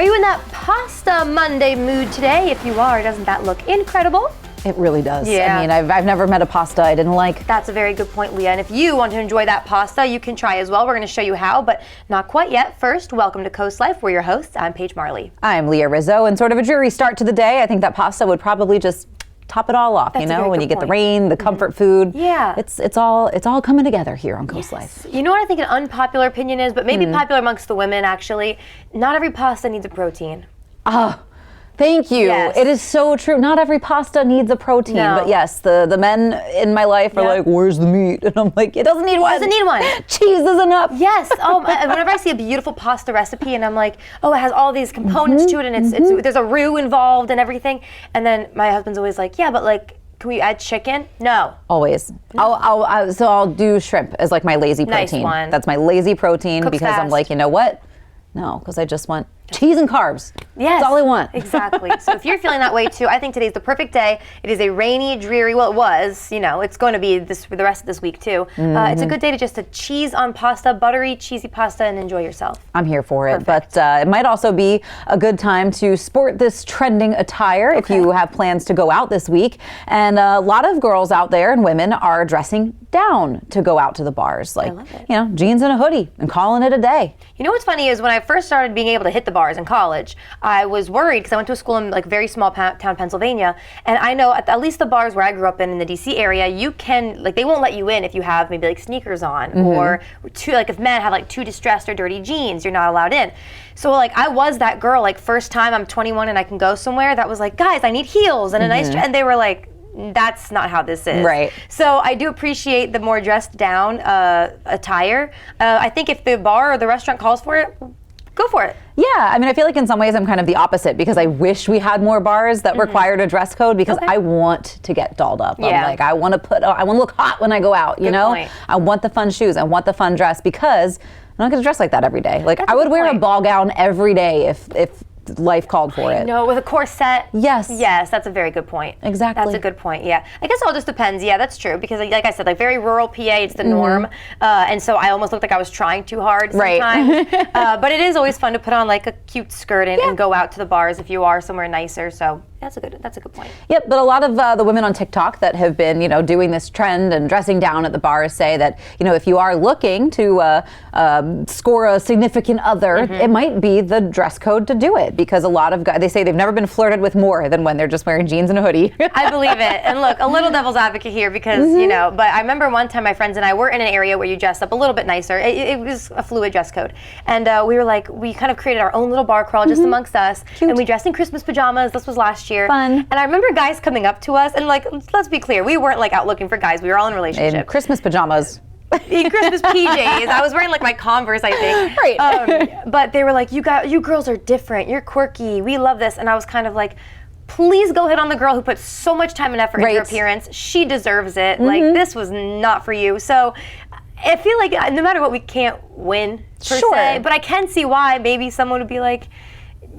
Are you in that pasta Monday mood today? If you are, doesn't that look incredible? It really does. Yeah. I mean, I've never met a pasta I didn't like. That's a very good point, Leah. And if you want to enjoy that pasta, you can try as well. We're going to show you how, but not quite yet. First, welcome to Coast Life. We're your hosts. I'm Paige Marley. I'm Leah Rizzo, and sort of a dreary start to the day. I think that pasta would probably just top it all off. That's you know, when you get the point. rain, the comfort food. Yeah. It's all coming together here on Coast Life. You know what I think an unpopular opinion is, but maybe popular amongst the women actually. Not every pasta needs a protein. Thank you. Yes. It is so true. Not every pasta needs a protein, but yes, the men in my life are like, "Where's the meat?" And I'm like, "It doesn't need one. Doesn't need one. Cheese is enough." Yes. Whenever I see a beautiful pasta recipe and I'm like, "Oh, it has all these components to it, and it's there's a roux involved and everything," and then my husband's always like, "Yeah, but like, can we add chicken?" No. Always. I'll do shrimp as like my lazy protein. Nice one. That's my lazy protein Cooks because I'm fast. like, you know what? No, because I just want cheese and carbs. Yes. That's all I want. Exactly. So if you're feeling that way too, I think today's the perfect day. It is a rainy, dreary, well, it was, it's going to be this for the rest of this week too. It's a good day to just cheese on pasta, buttery, cheesy pasta, and enjoy yourself. I'm here for it. Perfect. But it might also be a good time to sport this trending attire if you have plans to go out this week. And a lot of girls out there and women are dressing down to go out to the bars. Like, jeans and a hoodie and calling it a day. You know what's funny is when I first started being able to hit the bars in college, I was worried because I went to a school in like very small town Pennsylvania, and I know at least the bars where I grew up in the DC area, you can they won't let you in if you have maybe like sneakers on or if men have like too distressed or dirty jeans, you're not allowed in. So like I was that girl, like first time I'm 21 and I can go somewhere, that was like, guys, I need heels and a nice and they were like, that's not how this is. Right. So I do appreciate the more dressed down attire. I think if the bar or the restaurant calls for it, go for it. Yeah, I mean, I feel like in some ways I'm kind of the opposite because I wish we had more bars that required a dress code because I want to get dolled up. I'm like, I want to look hot when I go out, you know? Point. I want the fun shoes. I want the fun dress because I'm not going to dress like that every day. Like, I would wear a ball gown every day if life called for it. No, with a corset. Yes. Yes, that's a very good point. Exactly. That's a good point, yeah. I guess it all just depends. Yeah, that's true. Because like I said, like very rural PA, it's the norm. And so I almost looked like I was trying too hard sometimes. But it is always fun to put on like a cute skirt and go out to the bars if you are somewhere nicer. So that's a good point. Yep, but a lot of the women on TikTok that have been, doing this trend and dressing down at the bars say that, if you are looking to score a significant other, it might be the dress code to do it because a lot of guys, they say they've never been flirted with more than when they're just wearing jeans and a hoodie. I believe it. And look, a little devil's advocate here because, but I remember one time my friends and I were in an area where you dressed up a little bit nicer. It was a fluid dress code. And we kind of created our own little bar crawl just amongst us. Cute. And we dressed in Christmas pajamas. This was last year. Fun. And I remember guys coming up to us and like, let's be clear, we weren't like out looking for guys. We were all in a relationship. In Christmas pajamas. In Christmas PJs. I was wearing like my Converse, I think. Right. But they were like, you girls are different. You're quirky. We love this. And I was kind of like, please go hit on the girl who put so much time and effort into her appearance. She deserves it. Like, this was not for you. So I feel like no matter what, we can't win per se. But I can see why maybe someone would be like,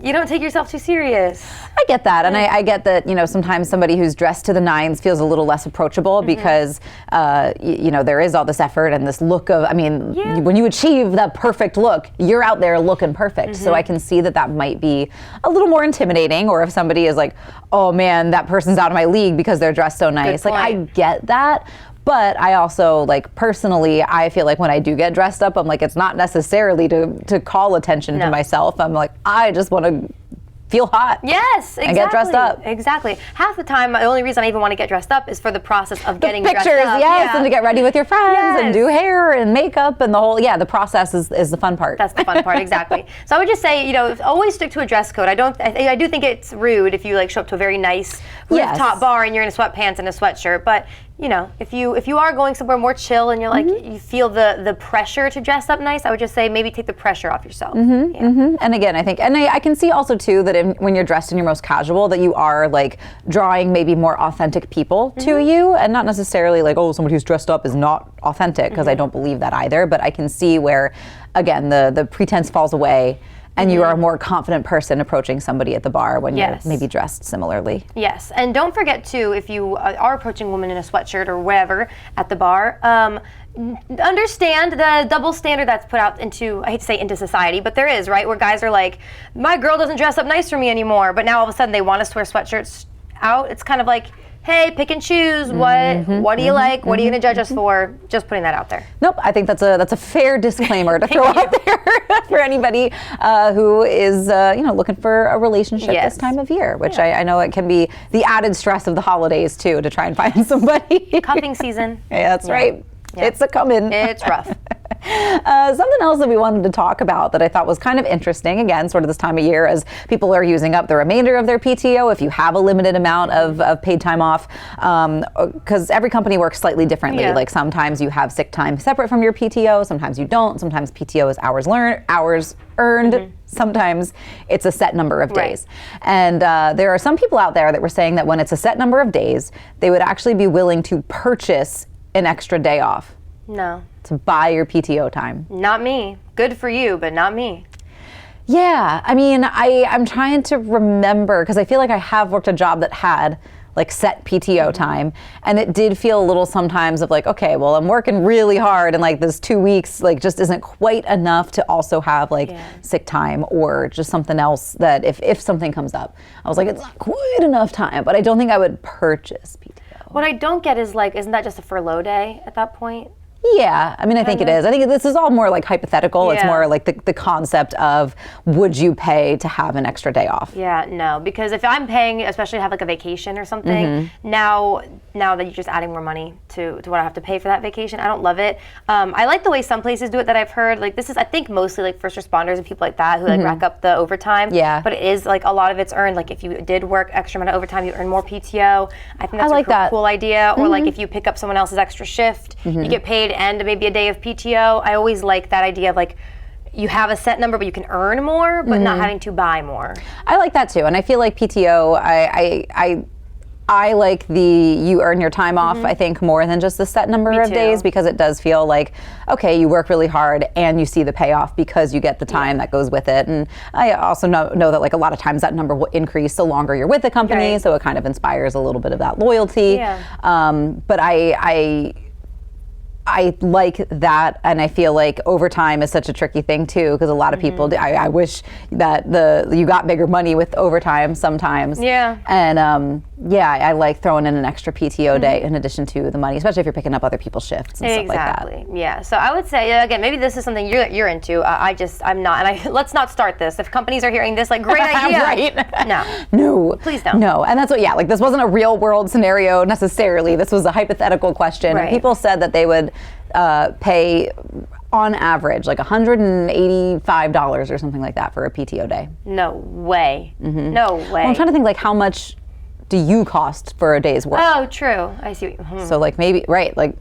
you don't take yourself too serious. I get that, and I get that, sometimes somebody who's dressed to the nines feels a little less approachable because, there is all this effort and this look of, when you achieve that perfect look, you're out there looking perfect. So I can see that might be a little more intimidating, or if somebody is like, oh man, that person's out of my league because they're dressed so nice. Like, I get that. But I also, personally, I feel like when I do get dressed up, I'm like, it's not necessarily to call attention to myself. I'm like, I just want to feel hot. Yes, exactly. And get dressed up. Exactly. Half the time, the only reason I even want to get dressed up is for the process of getting pictures, dressed up. Yes, and to get ready with your friends and do hair and makeup and the whole, the process is the fun part. That's the fun part, exactly. So I would just say, always stick to a dress code. I do think it's rude if you show up to a very nice rooftop bar and you're in sweatpants and a sweatshirt, but if you are going somewhere more chill and you're you feel the pressure to dress up nice, I would just say maybe take the pressure off yourself. And again, I think, and I can see also too that when you're dressed in your most casual, that you are drawing maybe more authentic people to you, and not necessarily somebody who's dressed up is not authentic, because I don't believe that either. But I can see where, again, the pretense falls away. And you are a more confident person approaching somebody at the bar when you're maybe dressed similarly. Yes, and don't forget too, if you are approaching a woman in a sweatshirt or whatever at the bar, understand the double standard that's put out into, I hate to say into society, but there is, right? Where guys are like, my girl doesn't dress up nice for me anymore, but now all of a sudden they want us to wear sweatshirts out. It's kind of like, hey, pick and choose. What do you like? What are you going to judge us for? Just putting that out there. Nope, I think that's a fair disclaimer to throw out there for anybody who is looking for a relationship this time of year, which I know it can be the added stress of the holidays too, to try and find somebody. Cuffing season. Yeah, that's right. Yeah. It's a coming. It's rough. Something else that we wanted to talk about that I thought was kind of interesting, again, sort of this time of year as people are using up the remainder of their PTO, if you have a limited amount of paid time off, because every company works slightly differently. Yeah. Like sometimes you have sick time separate from your PTO, sometimes you don't, sometimes PTO is hours earned. Sometimes it's a set number of days. Right. And there are some people out there that were saying that when it's a set number of days, they would actually be willing to purchase an extra day off. No. To buy your PTO time. Not me. Good for you, but not me. Yeah, I mean, I'm trying to remember, because I feel like I have worked a job that had like set PTO time, and it did feel a little sometimes of like, okay, well, I'm working really hard, and like this 2 weeks like just isn't quite enough to also have like sick time or just something else that if something comes up, I was like, it's not quite enough time, but I don't think I would purchase PTO. What I don't get is like, isn't that just a furlough day at that point? Yeah, I mean, I think it is. I think this is all more like hypothetical. Yeah. It's more like the concept of, would you pay to have an extra day off? Yeah, no, because if I'm paying, especially to have like a vacation or something, now that you're just adding more money to what I have to pay for that vacation, I don't love it. I like the way some places do it that I've heard. Like this is, I think, mostly like first responders and people like that who like rack up the overtime. Yeah. But it is like a lot of it's earned. Like if you did work extra amount of overtime, you earn more PTO. I think that's a cool idea. Or like if you pick up someone else's extra shift, you get paid and maybe a day of PTO. I always like that idea of like, you have a set number, but you can earn more, but not having to buy more. I like that too, and I feel like PTO, I like the you earn your time off, I think, more than just the set number of days, because it does feel like, okay, you work really hard and you see the payoff because you get the time that goes with it. And I also know that like a lot of times that number will increase the longer you're with the company, so it kind of inspires a little bit of that loyalty. Yeah. But I like that, and I feel like overtime is such a tricky thing too, because a lot of people, I wish that you got bigger money with overtime sometimes. Yeah. And I like throwing in an extra PTO day in addition to the money, especially if you're picking up other people's shifts and stuff like that. Exactly. Yeah. So I would say, again, maybe this is something you're into. I'm not. And let's not start this. If companies are hearing this, like, great idea. Right. No. Please don't. No. And that's what, like, this wasn't a real world scenario necessarily. This was a hypothetical question. Right. People said that they would pay on average like $185 or something like that for a PTO day. No way. No way. Well, I'm trying to think, like, how much do you cost for a day's work? Oh, true. I see. So like maybe, right, like,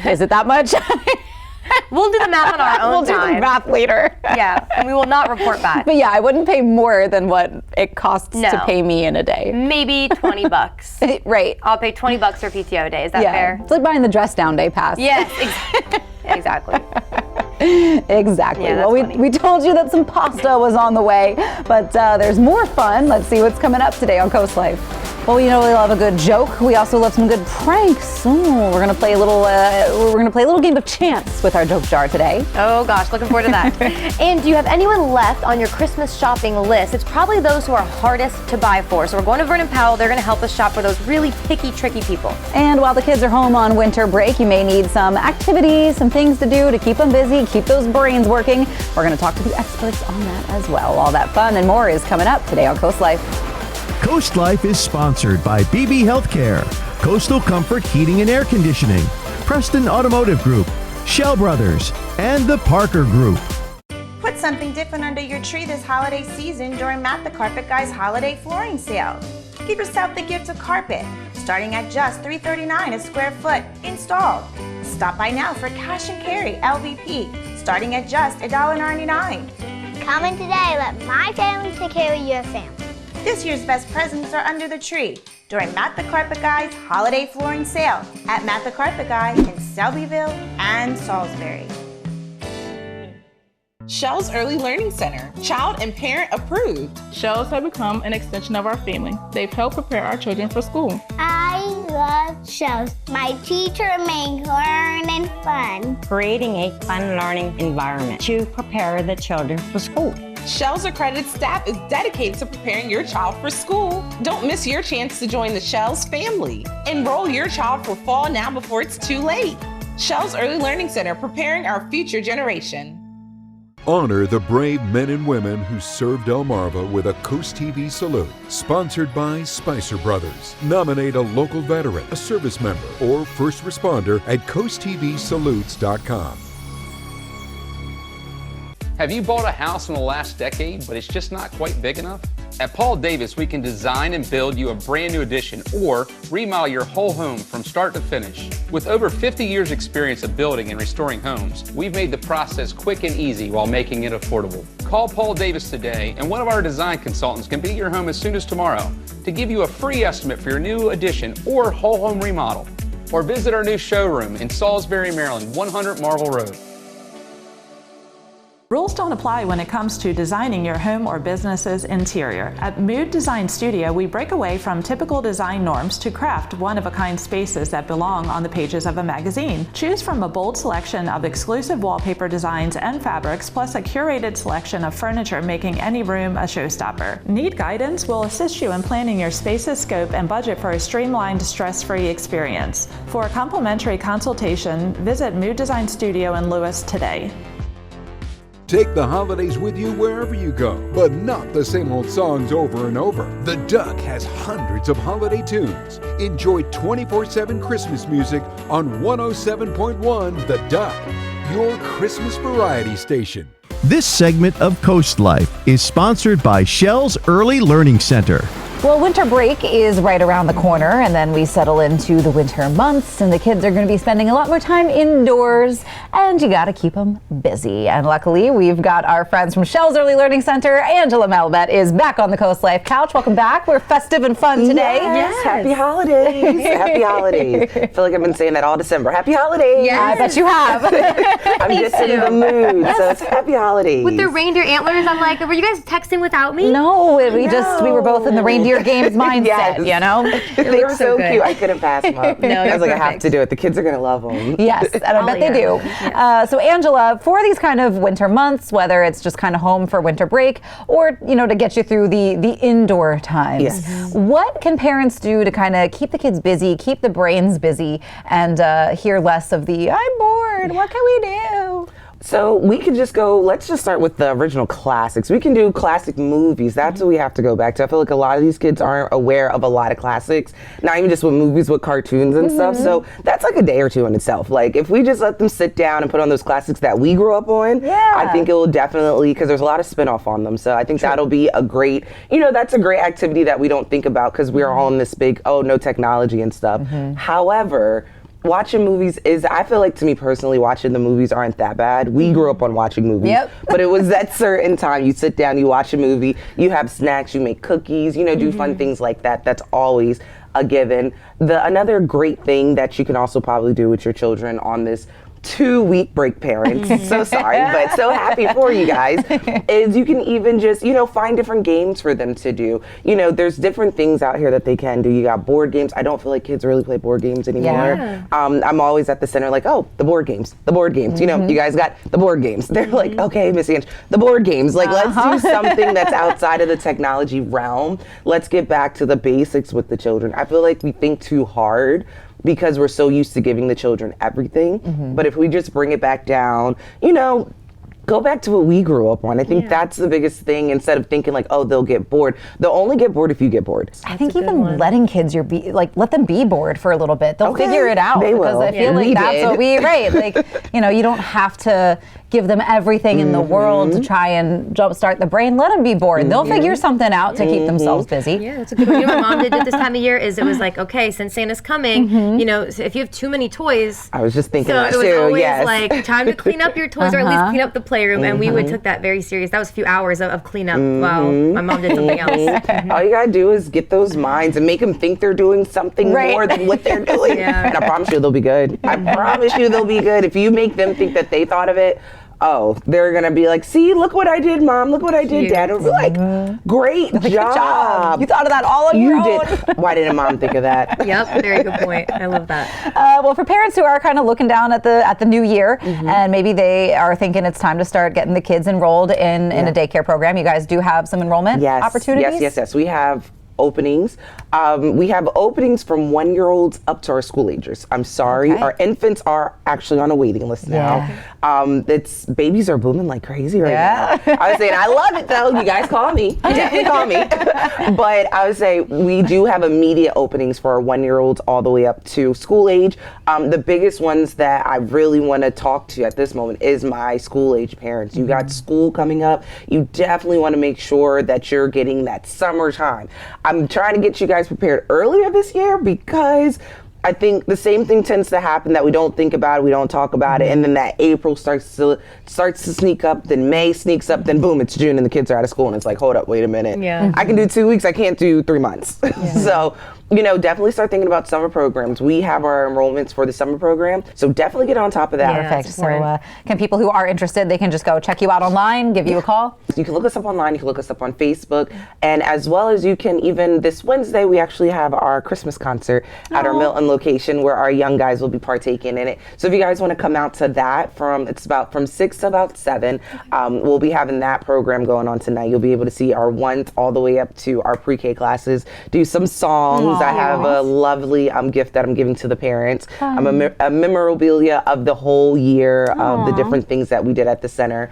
is it that much? We'll do the math on our own time. We'll do the math later. Yeah, and we will not report back. But yeah, I wouldn't pay more than what it costs to pay me in a day. Maybe $20. Right. I'll pay $20 for PTO day. Is that fair? It's like buying the dress down day pass. Yes, exactly. Exactly. Yeah, well, we told you that some pasta was on the way, but there's more fun. Let's see what's coming up today on Coast Life. Well, we love a good joke. We also love some good pranks. We're gonna play a little game of chance with our joke jar today. Oh gosh, looking forward to that. And do you have anyone left on your Christmas shopping list? It's probably those who are hardest to buy for. So we're going to Vernon Powell. They're gonna help us shop for those really picky, tricky people. And while the kids are home on winter break, you may need some activities, some things to do to keep them busy, keep those brains working. We're gonna talk to the experts on that as well. All that fun and more is coming up today on Coast Life. Coast Life is sponsored by BB Healthcare, Coastal Comfort Heating and Air Conditioning, Preston Automotive Group, Shell Brothers, and the Parker Group. Put something different under your tree this holiday season during Matt the Carpet Guy's holiday flooring sale. Give yourself the gift of carpet, starting at just $3.39 a square foot installed. Stop by now for cash and carry LVP, starting at just $1.99. Come in today, let my family take care of your family. This year's best presents are under the tree during Matt the Carpet Guy's holiday flooring sale at Matt the Carpet Guy in Selbyville and Salisbury. Shell's Early Learning Center, child and parent approved. Shells have become an extension of our family. They've helped prepare our children for school. I love shows. My teacher makes learning fun. Creating a fun learning environment to prepare the children for school. Shell's accredited staff is dedicated to preparing your child for school. Don't miss your chance to join the Shell's family. Enroll your child for fall now before it's too late. Shell's Early Learning Center, preparing our future generation. Honor the brave men and women who served Delmarva with a Coast TV salute. Sponsored by Spicer Brothers. Nominate a local veteran, a service member, or first responder at coasttvsalutes.com. Have you bought a house in the last decade, but it's just not quite big enough? At Paul Davis, we can design and build you a brand new addition or remodel your whole home from start to finish. With over 50 years experience of building and restoring homes, we've made the process quick and easy while making it affordable. Call Paul Davis today, and one of our design consultants can be at your home as soon as tomorrow to give you a free estimate for your new addition or whole home remodel. Or visit our new showroom in Salisbury, Maryland, 100 Marble Road. Rules don't apply when it comes to designing your home or business's interior. At Mood Design Studio, we break away from typical design norms to craft one-of-a-kind spaces that belong on the pages of a magazine. Choose from a bold selection of exclusive wallpaper designs and fabrics, plus a curated selection of furniture, making any room a showstopper. Need guidance? We'll assist you in planning your space's scope and budget for a streamlined, stress-free experience. For a complimentary consultation, visit Mood Design Studio in Lewis today. Take the holidays with you wherever you go, but not the same old songs over and over. The Duck has hundreds of holiday tunes. Enjoy 24/7 Christmas music on 107.1 The Duck, your Christmas variety station. This segment of Coast Life is sponsored by Shell's Early Learning Center. Well, winter break is right around the corner, and then we settle into the winter months, and the kids are going to be spending a lot more time indoors, and you got to keep them busy. And luckily, we've got our friends from Shell's Early Learning Center. Angela Melbet is back on the Coast Life couch. Welcome back. We're festive and fun today. Yes. Happy holidays. Happy holidays. I feel like I've been saying that all December. Happy holidays. Yeah, I bet you have. I'm just in the mood, so it's happy holidays. With the reindeer antlers, I'm like, were you guys texting without me? No, we were both in the reindeer games mindset, Yes. you know? They were so cute. I couldn't pass them up. No, I was like, perfect. I have to do it. The kids are going to love them. Yes, and I bet they do. Yeah. So Angela, for these kind of winter months, whether it's just kind of home for winter break or, you know, to get you through the indoor times, Yes. what can parents do to kind of keep the kids busy, keep the brains busy, and hear less of the, I'm bored, what can we do? So we could just go, let's just start with the original classics. We can do classic movies. That's what we have to go back to. I feel like a lot of these kids aren't aware of a lot of classics, not even just with movies, with cartoons and stuff. So that's like a day or two in itself. Like if we just let them sit down and put on those classics that we grew up on, I think it will definitely, because there's a lot of spin-off on them. So I think that'll be a great, you know, that's a great activity that we don't think about because we're all in this big, oh, no technology and stuff. However, watching movies is, I feel like to me personally, watching the movies aren't that bad. We grew up on watching movies, but it was that certain time you sit down, you watch a movie, you have snacks, you make cookies, you know, do fun things like that. That's always a given. Another great thing that you can also probably do with your children on this 2-week break, parents, so sorry, but so happy for you guys, is you can even just, you know, find different games for them to do. You know, there's different things out here that they can do. You got board games. I don't feel like kids really play board games anymore. I'm always at the center like, oh, the board games. You know, you guys got the board games. They're like, okay, Miss Ange, the board games. Like, let's do something that's outside of the technology realm. Let's get back to the basics with the children. I feel like we think too hard because we're so used to giving the children everything. But if we just bring it back down, you know, go back to what we grew up on. I think that's the biggest thing, instead of thinking like, oh, they'll get bored. They'll only get bored if you get bored. I think even letting kids let them be bored for a little bit. They'll figure it out. They because will. I feel like that's what like, you know, you don't have to give them everything in the world to try and jumpstart the brain. Let them be bored. They'll figure something out to keep themselves busy. Yeah, that's a good one. You know what my mom did this time of year is it was like, okay, since Santa's coming, you know, so if you have too many toys. I was just thinking so that it was too, always yes. like time to clean up your toys or at least clean up the playroom. And we took that very serious. That was a few hours of cleanup while my mom did something else. All you gotta do is get those minds and make them think they're doing something more than what they're doing. And I promise you they'll be good. I promise you they'll be good. If you make them think that they thought of it, oh, they're going to be like, see, look what I did, Mom. Look what I did, Dad. It'll be like, great job. You thought of that all on your own. You did. Why didn't Mom think of that? Yep, very good point. I love that. Well, for parents who are kind of looking down at the new year, and maybe they are thinking it's time to start getting the kids enrolled in a daycare program, you guys do have some enrollment opportunities? Yes. We have openings. We have openings from 1-year-olds up to our school agers. I'm sorry, our infants are actually on a waiting list now. It's babies are booming like crazy right now. I was saying I love it though. You guys call me. You definitely call me. But I would say we do have immediate openings for our 1-year-olds all the way up to school age. The biggest ones that I really want to talk to at this moment is my school age parents. You got school coming up. You definitely want to make sure that you're getting that summertime. I'm trying to get you guys prepared earlier this year because I think the same thing tends to happen, that we don't think about it, we don't talk about it, and then that April starts to sneak up, then May sneaks up, then boom, it's June and the kids are out of school and it's like, hold up, wait a minute. I can do 2 weeks, I can't do 3 months. So, definitely start thinking about summer programs. We have our enrollments for the summer program, so definitely get on top of that. Perfect. So can people who are interested, they can just go check you out online, give you a call? You can look us up online, you can look us up on Facebook, and as well as you can even, this Wednesday, we actually have our Christmas concert at our Milton location where our young guys will be partaking in it. So if you guys want to come out to that, it's about from 6 to about 7, we'll be having that program going on tonight. You'll be able to see our 1s all the way up to our pre-K classes, do some songs. I have a lovely gift that I'm giving to the parents. A memorabilia of the whole year of the different things that we did at the center.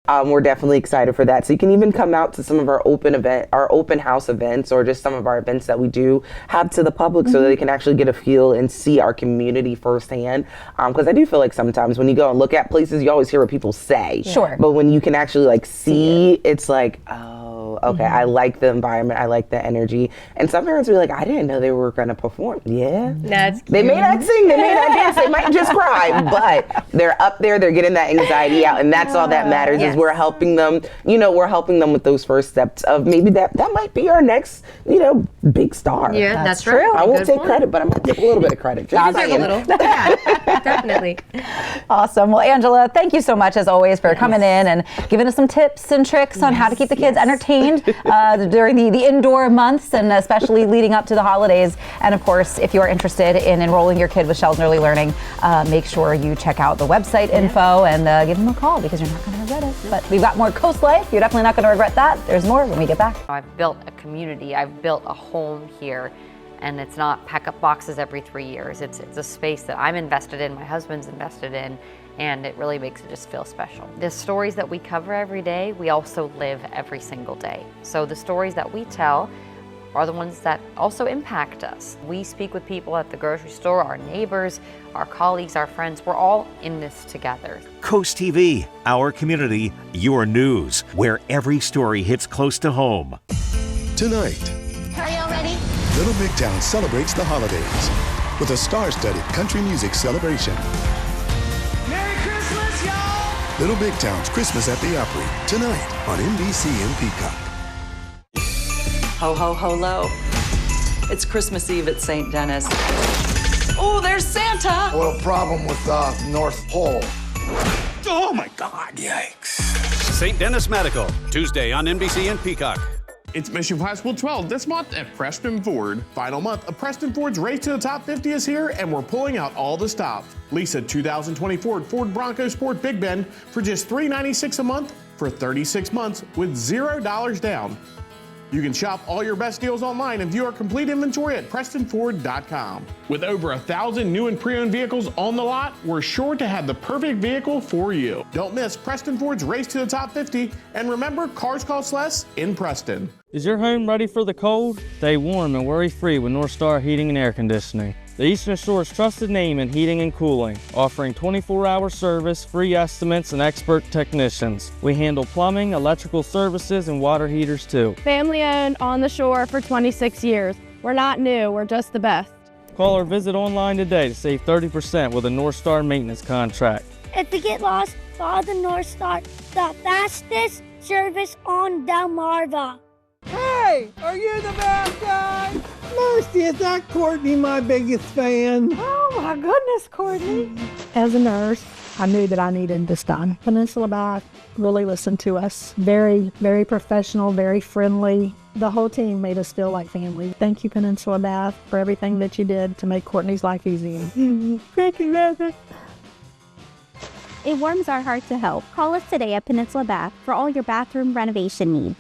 We're definitely excited for that. So you can even come out to some of our open house events, or just some of our events that we do have to the public, so that they can actually get a feel and see our community firsthand. Because I do feel like sometimes when you go and look at places, you always hear what people say. Sure. But when you can actually see it's like, okay, I like the environment, I like the energy. And some parents will be like, I didn't know they were going to perform. Yeah. That's They may not sing, they may not dance, they might just cry, but they're up there, they're getting that anxiety out, and that's all that matters. Is we're helping them, we're helping them with those first steps of maybe that might be our next, big star. Yeah, that's true. I won't take credit, but I'm going to take a little bit of credit. Just a little. Yeah, definitely. Awesome. Well, Angela, thank you so much as always for coming in and giving us some tips and tricks on how to keep the kids entertained during the indoor months, and especially leading up to the holidays. And of course, if you're interested in enrolling your kid with Sheldon Early Learning, make sure you check out the website info and give them a call, because you're not going to regret it. But we've got more Coast Life. You're definitely not going to regret that. There's more when we get back. I've built a community. I've built a home here, and it's not pack up boxes every 3 years. It's a space that I'm invested in, my husband's invested in, and it really makes it just feel special. The stories that we cover every day, we also live every single day. So the stories that we tell are the ones that also impact us. We speak with people at the grocery store, our neighbors, our colleagues, our friends. We're all in this together. Coast TV, our community, your news, where every story hits close to home. Tonight, Are y'all ready? Little Big Town celebrates the holidays with a star-studded country music celebration. Merry Christmas, y'all! Little Big Town's Christmas at the Opry, tonight on NBC and Peacock. Ho, ho, ho, lo. It's Christmas Eve at St. Denis. Oh, there's Santa! A little problem with North Pole. Oh my God, yikes. St. Denis Medical, Tuesday on NBC and Peacock. It's Mission High School 12 this month at Preston Ford. Final month of Preston Ford's Race to the Top 50 is here, and we're pulling out all the stops. Lease a 2024 Ford Bronco Sport Big Bend for just $396 a month for 36 months with $0 down. You can shop all your best deals online and view our complete inventory at PrestonFord.com. With over 1,000 new and pre-owned vehicles on the lot, we're sure to have the perfect vehicle for you. Don't miss Preston Ford's Race to the Top 50, and remember, cars cost less in Preston. Is your home ready for the cold? Stay warm and worry-free with North Star Heating and Air Conditioning. The Eastern Shore's trusted name in heating and cooling, offering 24-hour service, free estimates, and expert technicians. We handle plumbing, electrical services, and water heaters too. Family owned, on the shore for 26 years. We're not new, we're just the best. Call or visit online today to save 30% with a North Star maintenance contract. If you get lost, follow the North Star, the fastest service on Delmarva. Hey, are you the bad guy? Mercy, is that Courtney my biggest fan? Oh my goodness, Courtney. As a nurse, I knew that I needed this done. Peninsula Bath really listened to us. Very, very professional, very friendly. The whole team made us feel like family. Thank you, Peninsula Bath, for everything that you did to make Courtney's life easy. Thank you, Mother. It warms our heart to help. Call us today at Peninsula Bath for all your bathroom renovation needs.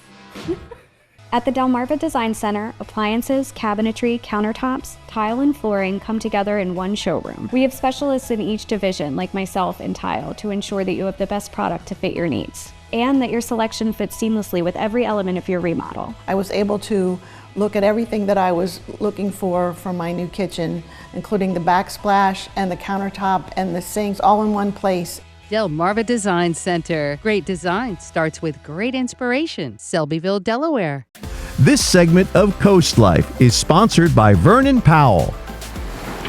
At the Delmarva Design Center, appliances, cabinetry, countertops, tile, and flooring come together in one showroom. We have specialists in each division, like myself in tile, to ensure that you have the best product to fit your needs, and that your selection fits seamlessly with every element of your remodel. I was able to look at everything that I was looking for my new kitchen, including the backsplash and the countertop and the sinks all in one place. Delmarva Design Center. Great design starts with great inspiration. Selbyville, Delaware. This segment of Coast Life is sponsored by Vernon Powell.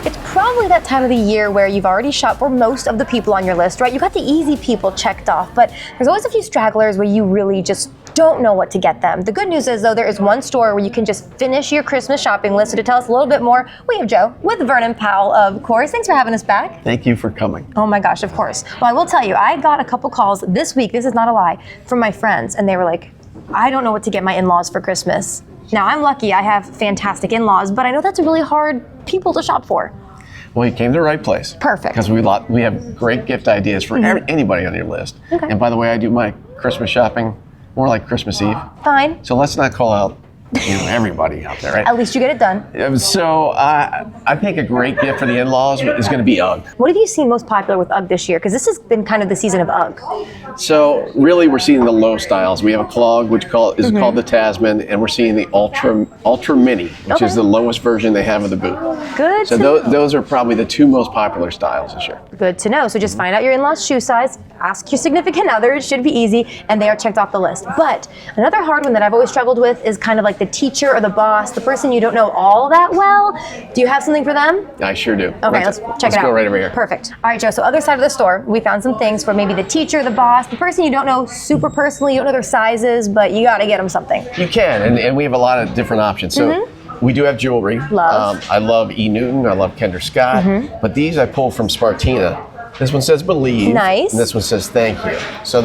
It's probably that time of the year where you've already shopped for most of the people on your list, right? You got the easy people checked off, but there's always a few stragglers where you really just don't know what to get them. The good news is, though, there is one store where you can just finish your Christmas shopping list. So to tell us a little bit more, we have Joe with Vernon Powell, of course. Thanks for having us back. Thank you for coming. Oh my gosh, of course. Well, I will tell you, I got a couple calls this week, this is not a lie, from my friends, and they were like, I don't know what to get my in-laws for Christmas. Now, I'm lucky I have fantastic in-laws, but I know that's really hard people to shop for. Well, you came to the right place. Perfect. Because we have great gift ideas for anybody on your list. Okay. And by the way, I do my Christmas shopping more like Christmas Eve. Fine. So let's not call out everybody out there, right? At least you get it done. So I think a great gift for the in-laws is going to be UGG. What have you seen most popular with UGG this year? Because this has been kind of the season of UGG. So really, we're seeing the low styles. We have a clog, which is called the Tasman, and we're seeing the Ultra Mini, which is the lowest version they have of the boot. Good. So those are probably the two most popular styles this year. Good to know. So just find out your in-laws' shoe size, ask your significant other, it should be easy, and they are checked off the list. But another hard one that I've always struggled with is kind of like the teacher or the boss, the person you don't know all that well. Do you have something for them? I sure do. Okay, let's check it out. Let's go right over here. Perfect. All right, Joe, so other side of the store, we found some things for maybe the teacher, the boss, the person you don't know super personally, you don't know their sizes, but you gotta get them something. You can, and we have a lot of different options. So we do have jewelry. Love. I love E. Newton, I love Kendra Scott, but these I pull from Spartina. This one says believe. Nice. And this one says thank you. So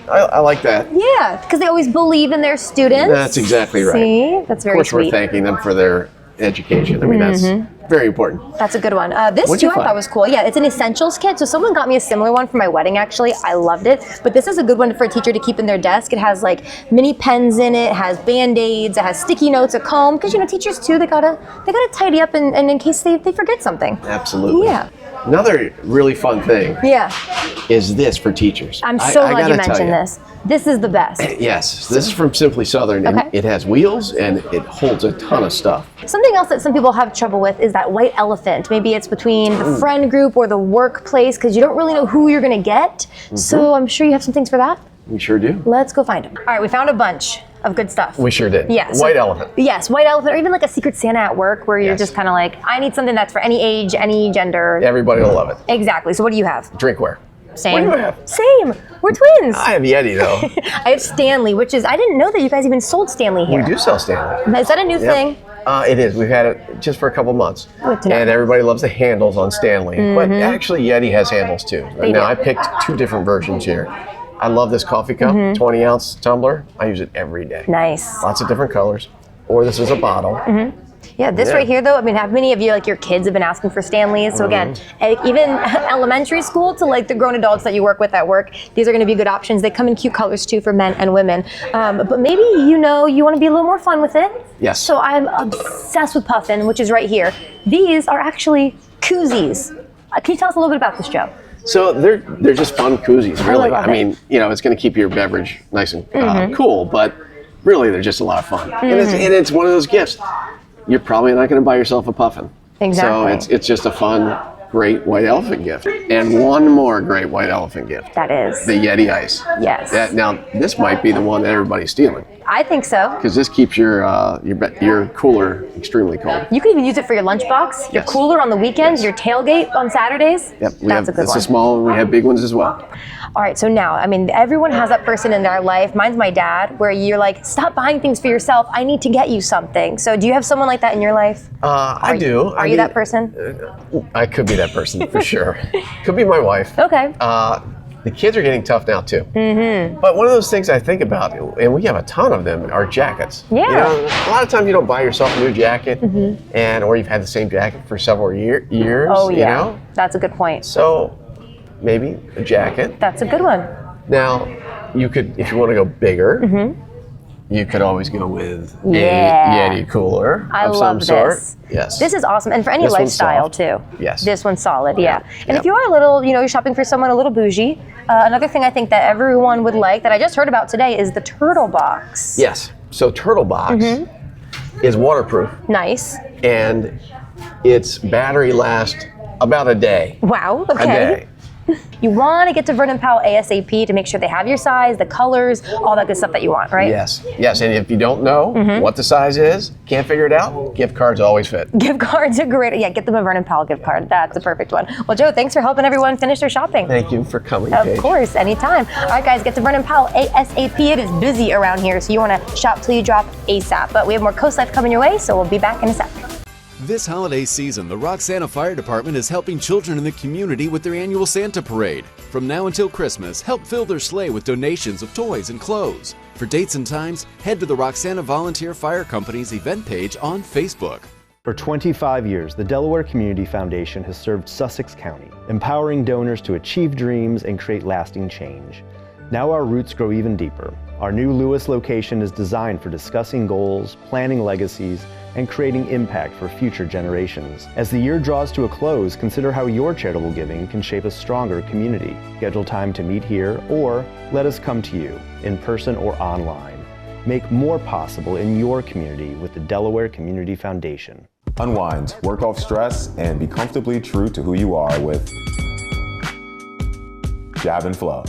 I like that. Yeah, because they always believe in their students. That's exactly right. See, that's very sweet. Of course, we're thanking them for their education. I mean, that's very important. That's a good one. This What'd too you I find? thought was cool. Yeah, it's an essentials kit. So someone got me a similar one for my wedding actually. I loved it. But this is a good one for a teacher to keep in their desk. It has like mini pens in it, has Band-Aids, it has sticky notes, a comb. Because teachers too, they gotta tidy up and in case they forget something. Absolutely. Yeah. Another really fun thing is this for teachers. I'm so glad gotta you tell mentioned this. This is the best. Yes, this is from Simply Southern, and it has wheels and it holds a ton of stuff. Something else that some people have trouble with is that white elephant. Maybe it's between the friend group or the workplace because you don't really know who you're gonna get. So I'm sure you have some things for that. We sure do. Let's go find them. All right, we found a bunch of good stuff. We sure did. Yeah. White elephant. Yes, white elephant, or even like a Secret Santa at work where you're just kind of like, I need something that's for any age, any gender. Everybody will love it. Exactly. So what do you have? Drinkware. Same. What do you have? Same. We're twins. I have Yeti though. I have Stanley, which is, I didn't know that you guys even sold Stanley here. We do sell Stanley. Is that a new thing? It is. We've had it just for a couple months. Good to know. And everybody loves the handles on Stanley. But actually Yeti has handles too. They now do. I picked two different versions here. I love this coffee cup, 20-ounce tumbler. I use it every day. Nice. Lots of different colors. Or this is a bottle. Yeah, this right here though, I mean, how many of you, like your kids have been asking for Stanleys? So again, even elementary school to like the grown adults that you work with at work, these are gonna be good options. They come in cute colors too for men and women. But maybe you want to be a little more fun with it. Yes. So I'm obsessed with Puffin, which is right here. These are actually koozies. Can you tell us a little bit about this, Joe? So they're just fun koozies, really. love I mean, it's going to keep your beverage nice and cool, but really they're just a lot of fun. And it's one of those gifts. You're probably not going to buy yourself a puffin. Exactly. So it's just a fun, great white elephant gift. And one more great white elephant gift. That is the Yeti Ice. Yes. Now, this might be the one that everybody's stealing. I think so. Because this keeps your cooler extremely cold. You can even use it for your lunchbox, your cooler on the weekends, your tailgate on Saturdays. Yep, That's a good it's one. a small one. We have big ones as well. All right, so now, I mean, everyone has that person in their life. Mine's my dad, where you're like, stop buying things for yourself. I need to get you something. So do you have someone like that in your life? I do. Are you that person? I could be that person for sure. Could be my wife. Okay. The kids are getting tough now too. Mm-hmm. But one of those things I think about, and we have a ton of them, are jackets. Yeah. You know, a lot of times you don't buy yourself a new jacket, or you've had the same jacket for several years. Oh, yeah. You know? That's a good point. So maybe a jacket. That's a good one. Now, you could, if you want to go bigger, you could always go with a Yeti cooler of some sort. Yes. This is awesome. And for any This one's lifestyle soft. too. Yes. This one's solid, yeah. And if you are a little, you're shopping for someone a little bougie, another thing I think that everyone would like that I just heard about today is the Turtle Box. Yes. So Turtle Box is waterproof. Nice. And its battery lasts about a day. Wow, okay. A day. You want to get to Vernon Powell ASAP to make sure they have your size, the colors, all that good stuff that you want, right? Yes. And if you don't know what the size is, can't figure it out, gift cards always fit. Gift cards are great. Yeah, get them a Vernon Powell gift card. That's a perfect one. Well, Joe, thanks for helping everyone finish their shopping. Thank you for coming, Of Paige. course, anytime. All right, guys, get to Vernon Powell ASAP. It is busy around here, so you want to shop till you drop ASAP. But we have more Coast Life coming your way, so we'll be back in a sec. This holiday season, the Roxana Fire Department is helping children in the community with their annual Santa Parade. From now until Christmas, help fill their sleigh with donations of toys and clothes. For dates and times, head to the Roxana Volunteer Fire Company's event page on Facebook. For 25 years, the Delaware Community Foundation has served Sussex County, empowering donors to achieve dreams and create lasting change. Now our roots grow even deeper. Our new Lewis location is designed for discussing goals, planning legacies, and creating impact for future generations. As the year draws to a close, consider how your charitable giving can shape a stronger community. Schedule time to meet here, or let us come to you, in person or online. Make more possible in your community with the Delaware Community Foundation. Unwind, work off stress, and be comfortably true to who you are with Jab and Flow.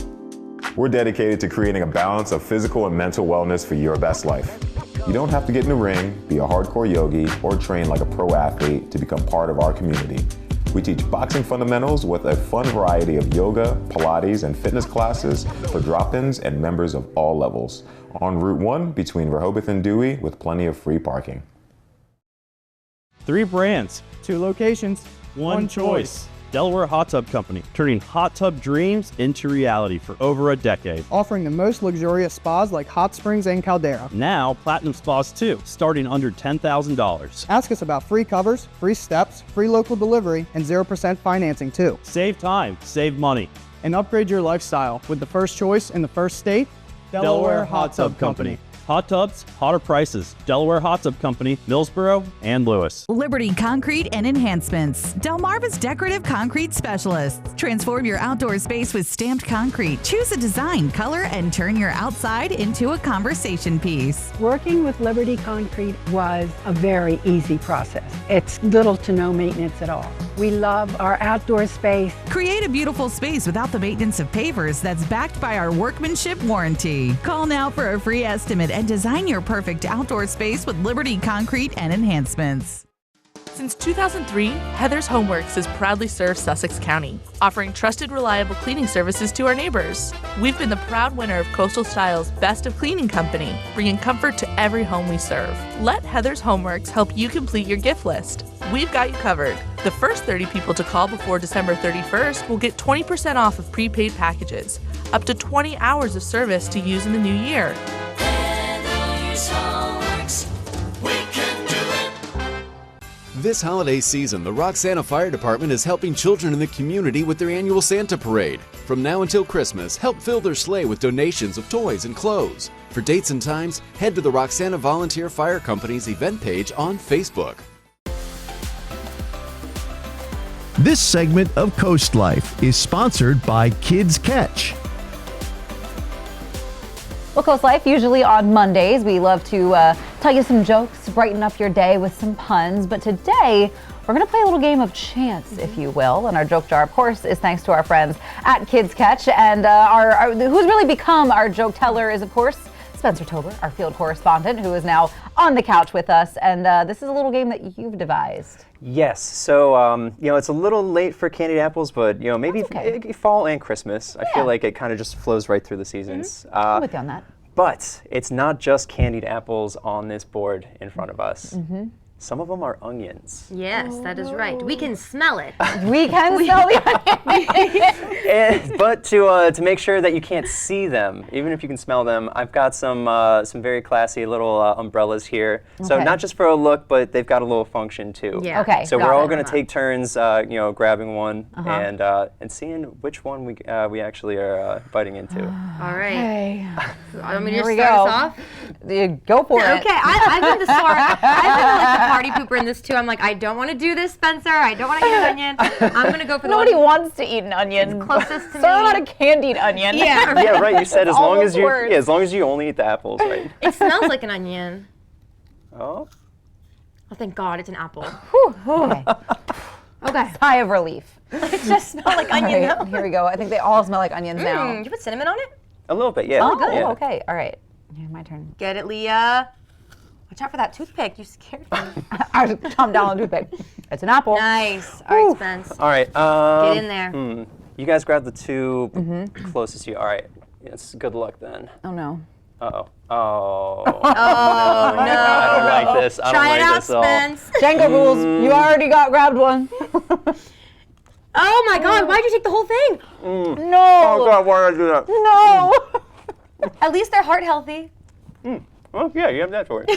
We're dedicated to creating a balance of physical and mental wellness for your best life. You don't have to get in the ring, be a hardcore yogi, or train like a pro athlete to become part of our community. We teach boxing fundamentals with a fun variety of yoga, Pilates, and fitness classes for drop-ins and members of all levels. On Route 1 between Rehoboth and Dewey with plenty of free parking. 3 brands, 2 locations, 1 choice. Delaware Hot Tub Company, turning hot tub dreams into reality for over a decade. offering the most luxurious spas like hot springs and caldera. Now, Platinum Spas too, starting under $10,000. Ask us about free covers, free steps, free local delivery, and 0% financing too. Save time, save money. And upgrade your lifestyle with the first choice in the first state, Delaware Hot Tub Company. Hot tubs, hotter prices. Delaware Hot Tub Company, Millsboro, and Lewis. Liberty Concrete and Enhancements. Delmarva's decorative concrete specialists. Transform your outdoor space with stamped concrete. Choose a design, color, and turn your outside into a conversation piece. Working with Liberty Concrete was a very easy process. It's little to no maintenance at all. We love our outdoor space. Create a beautiful space without the maintenance of pavers that's backed by our workmanship warranty. Call now for a free estimate and design your perfect outdoor space with Liberty Concrete and Enhancements. Since 2003, Heather's Homeworks has proudly served Sussex County, offering trusted, reliable cleaning services to our neighbors. We've been the proud winner of Coastal Style's Best of Cleaning Company, bringing comfort to every home we serve. Let Heather's Homeworks help you complete your gift list. We've got you covered. The first 30 people to call before December 31st will get 20% off of prepaid packages, up to 20 hours of service to use in the new year. This holiday season, the Roxana Fire Department is helping children in the community with their annual Santa Parade. From now until Christmas, help fill their sleigh with donations of toys and clothes. For dates and times, head to the Roxana Volunteer Fire Company's event page on Facebook. This segment of Coast Life is sponsored by Kids Catch. Well, Coast Life, usually on Mondays, we love to tell you some jokes, brighten up your day with some puns. But today, we're going to play a little game of chance, if you will. And our joke jar, of course, is thanks to our friends at Kids Catch. And who's really become our joke teller is, of course, Spencer Tober, our field correspondent, who is now on the couch with us. And this is a little game that you've devised. Yes. So, it's a little late for candied apples, but, maybe fall and Christmas. I feel like it kind of just flows right through the seasons. I'm with you on that. But it's not just candied apples on this board in front of us. Some of them are onions. Yes, that is right. We can smell it. We can smell the onions. But to make sure that you can't see them, even if you can smell them, I've got some very classy little umbrellas here. So not just for a look, but they've got a little function too. Yeah. Okay. So we're all going to take turns, grabbing one and seeing which one we actually are biting into. All right. Okay. I mean, Here just we start us go. Go for it. Okay, I've been the party pooper in this too. I'm like, I don't want to do this, Spencer. I don't want to eat an onion. I'm going to go for the Nobody one wants to eat an onion. closest to me. So not a candied onion. Yeah. Yeah, right. You said as long as words. you only eat the apples, right? It smells like an onion. Oh. Oh, thank God, it's an apple. Okay. Okay. Sigh of relief. It just smells like onion. All right, here we go. I think they all smell like onions now. Did you put cinnamon on it? A little bit, yeah. Oh, good. Yeah. Okay. All right. Here's my turn. Get it, Leah. Watch out for that toothpick. You scared me. I just calm down on the toothpick. It's an apple. Nice. All right, Spence. All right. Get in there. You guys grab the two closest to you. All right. Yes. Good luck then. Oh no. Uh-oh. Oh. Oh, no. I don't like this. I don't Try it like out, this at all. Spence. Jenga rules. You already grabbed one. Oh my God, why'd you take the whole thing? No. Oh God, why did I do that? No. At least they're heart healthy. Oh yeah, you have that for it.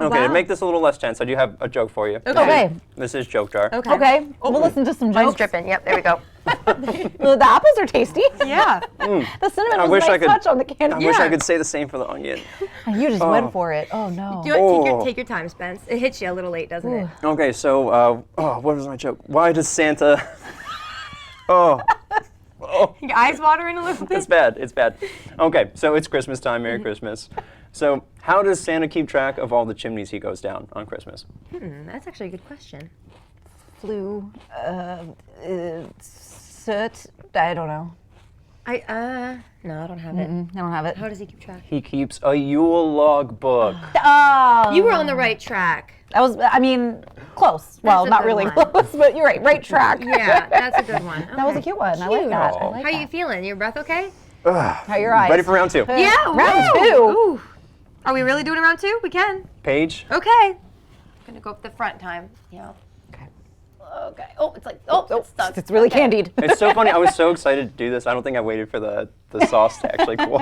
Okay, Wow. to make this a little less tense, I do have a joke for you. Okay. This is Joke Jar. Okay. We'll listen to some Mine's jokes. dripping. Yep, there we go. The apples are tasty. Yeah. The cinnamon I was wish a I nice could. touch on the candy. I wish I could say the same for the onion. You just went for it. Oh no. Do you want to take your time, Spence? It hits you a little late, doesn't it? Okay, so what was my joke? Why does Santa? Oh. Your eyes watering a little bit? It's bad. It's bad. Okay, so it's Christmas time. Merry Christmas. So, how does Santa keep track of all the chimneys he goes down on Christmas? That's actually a good question. Flu. Soot. I don't know. No, I don't have it. I don't have it. How does he keep track? He keeps a Yule log book. Oh. You were on the right track. That was, close. Well, a not good really one. close, but you're right track. Yeah, that's a good one. That was a cute one. I like that. I like How that. you feeling? Your breath okay? How are your eyes? Ready for round two? Yeah, Round woo. two. Ooh. Are we really doing round two? We can. Paige? Okay. I'm gonna go up the front time. Yeah. Okay. Oh, it's like, it's stuck. It's really candied. It's so funny. I was so excited to do this. I don't think I waited for the sauce to actually cool.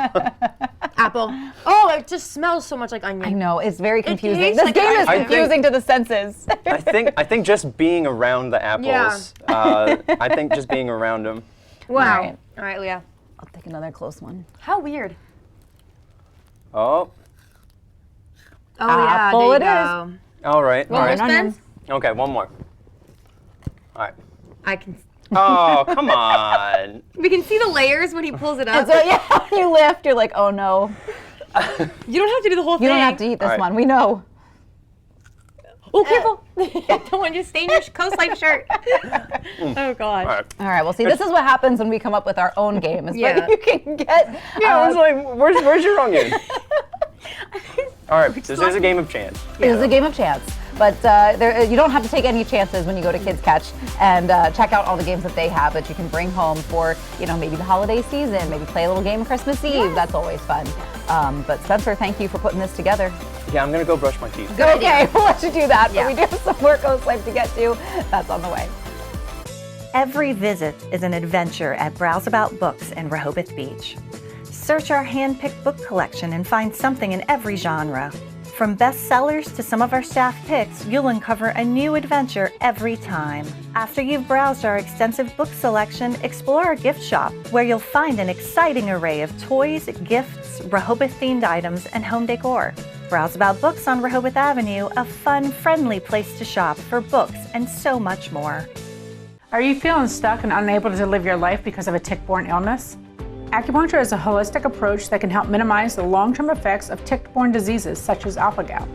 Apple. Oh, it just smells so much like onion. I know, it's very confusing. tastes This like game is onion. confusing to the senses. I think just being around the apples. I think just being around them. Wow. All right, Leah. I'll take another close one. How weird. Oh. Oh, Apple yeah, it there you go. All right. One all more, right. Spence? Okay, one more. All right. I can. Oh, come on. We can see the layers when he pulls it up. So yeah, when you lift, you're like, oh no. You don't have to do the whole thing. You don't have to eat this All right. one. We know. Oh, careful. Don't want you to stain your COASTLIFE shirt. Oh, God. All right. All right, well, see, this is what happens when we come up with our own games. Yeah. But you can get. Yeah, I was like, where's your onion? All right, this is a game of chance. It is a game of chance. But you don't have to take any chances when you go to Kids Catch and check out all the games that they have that you can bring home for, maybe the holiday season, maybe play a little game Christmas Eve. That's always fun. But Spencer, thank you for putting this together. Yeah, I'm going to go brush my teeth. Okay, we'll let you do that. Yeah. But we do have some more COASTLIFE to get to. That's on the way. Every visit is an adventure at Browse About Books in Rehoboth Beach. Search our hand-picked book collection and find something in every genre. From bestsellers to some of our staff picks, you'll uncover a new adventure every time. After you've browsed our extensive book selection, explore our gift shop, where you'll find an exciting array of toys, gifts, Rehoboth-themed items, and home decor. Browse About Books on Rehoboth Avenue, a fun, friendly place to shop for books and so much more. Are you feeling stuck and unable to live your life because of a tick-borne illness? Acupuncture is a holistic approach that can help minimize the long-term effects of tick-borne diseases such as alpha-gal.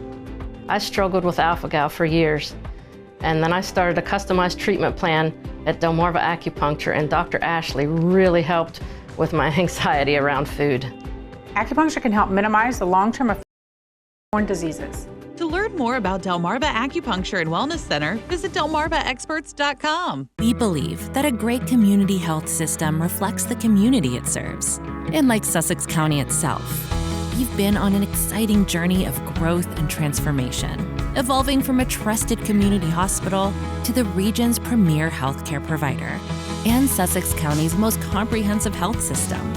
I struggled with alpha-gal for years, and then I started a customized treatment plan at Delmarva Acupuncture, and Dr. Ashley really helped with my anxiety around food. Acupuncture can help minimize the long-term effects of tick-borne diseases. To learn more about Delmarva Acupuncture and Wellness Center, visit delmarvaexperts.com. We believe that a great community health system reflects the community it serves. And like Sussex County itself, we've been on an exciting journey of growth and transformation, evolving from a trusted community hospital to the region's premier healthcare provider and Sussex County's most comprehensive health system.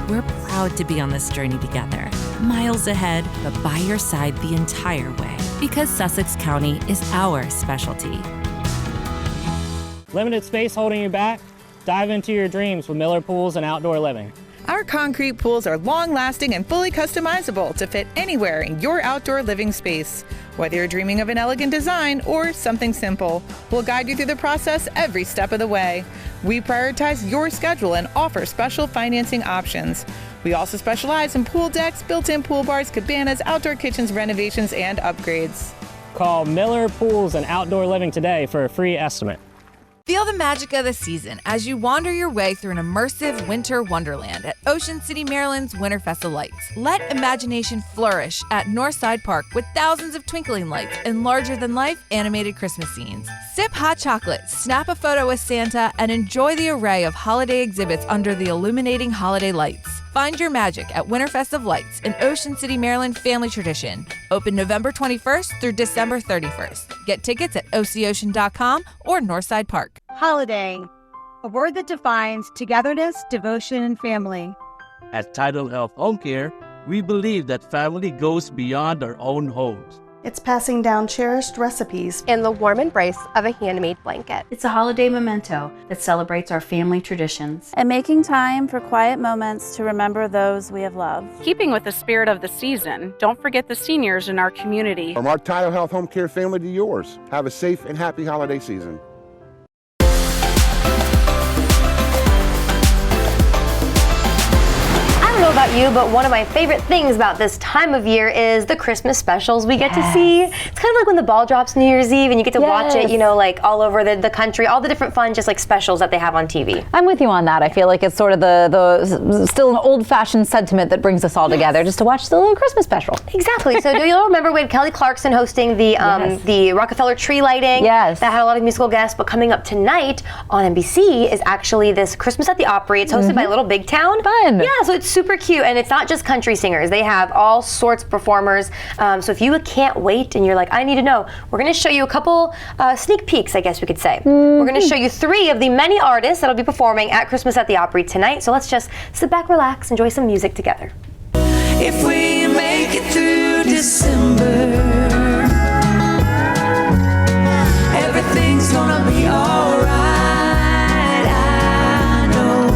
We're proud to be on this journey together, miles ahead, but by your side the entire way, because Sussex County is our specialty. Limited space holding you back? Dive into your dreams with Miller Pools and Outdoor Living. Our concrete pools are long-lasting and fully customizable to fit anywhere in your outdoor living space. Whether you're dreaming of an elegant design or something simple, we'll guide you through the process every step of the way. We prioritize your schedule and offer special financing options. We also specialize in pool decks, built-in pool bars, cabanas, outdoor kitchens, renovations, and upgrades. Call Miller Pools and Outdoor Living today for a free estimate. Feel the magic of the season as you wander your way through an immersive winter wonderland at Ocean City, Maryland's Winterfest of Lights. Let imagination flourish at Northside Park with thousands of twinkling lights and larger-than-life animated Christmas scenes. Sip hot chocolate, snap a photo with Santa, and enjoy the array of holiday exhibits under the illuminating holiday lights. Find your magic at Winterfest of Lights, an Ocean City, Maryland family tradition. Open November 21st through December 31st. Get tickets at ococean.com or Northside Park. Holiday, a word that defines togetherness, devotion, and family. At Tidal Health Home Care, we believe that family goes beyond our own homes. It's passing down cherished recipes and the warm embrace of a handmade blanket. It's a holiday memento that celebrates our family traditions. And making time for quiet moments to remember those we have loved. Keeping with the spirit of the season, don't forget the seniors in our community. From our Tidal Health Home Care family to yours, have a safe and happy holiday season. I don't know about you, but one of my favorite things about this time of year is the Christmas specials we get to see. It's kind of like when the ball drops New Year's Eve and you get to watch it, you know, like all over the country, all the different fun just like specials that they have on TV. I'm with you on that. I feel like it's sort of the still an old-fashioned sentiment that brings us all together just to watch the little Christmas special. Exactly. So do you all remember we had Kelly Clarkson hosting the Rockefeller tree lighting? Yes. That had a lot of musical guests, but coming up tonight on NBC is actually this Christmas at the Opry. It's hosted by Little Big Town. Fun. Yeah, so it's super cute, and it's not just country singers. They have all sorts of performers. So if you can't wait and you're like, I need to know, we're going to show you a couple sneak peeks, I guess we could say. We're going to show you 3 of the many artists that'll be performing at Christmas at the Opry tonight. So let's just sit back, relax, enjoy some music together. If we make it through December, everything's gonna be alright. I know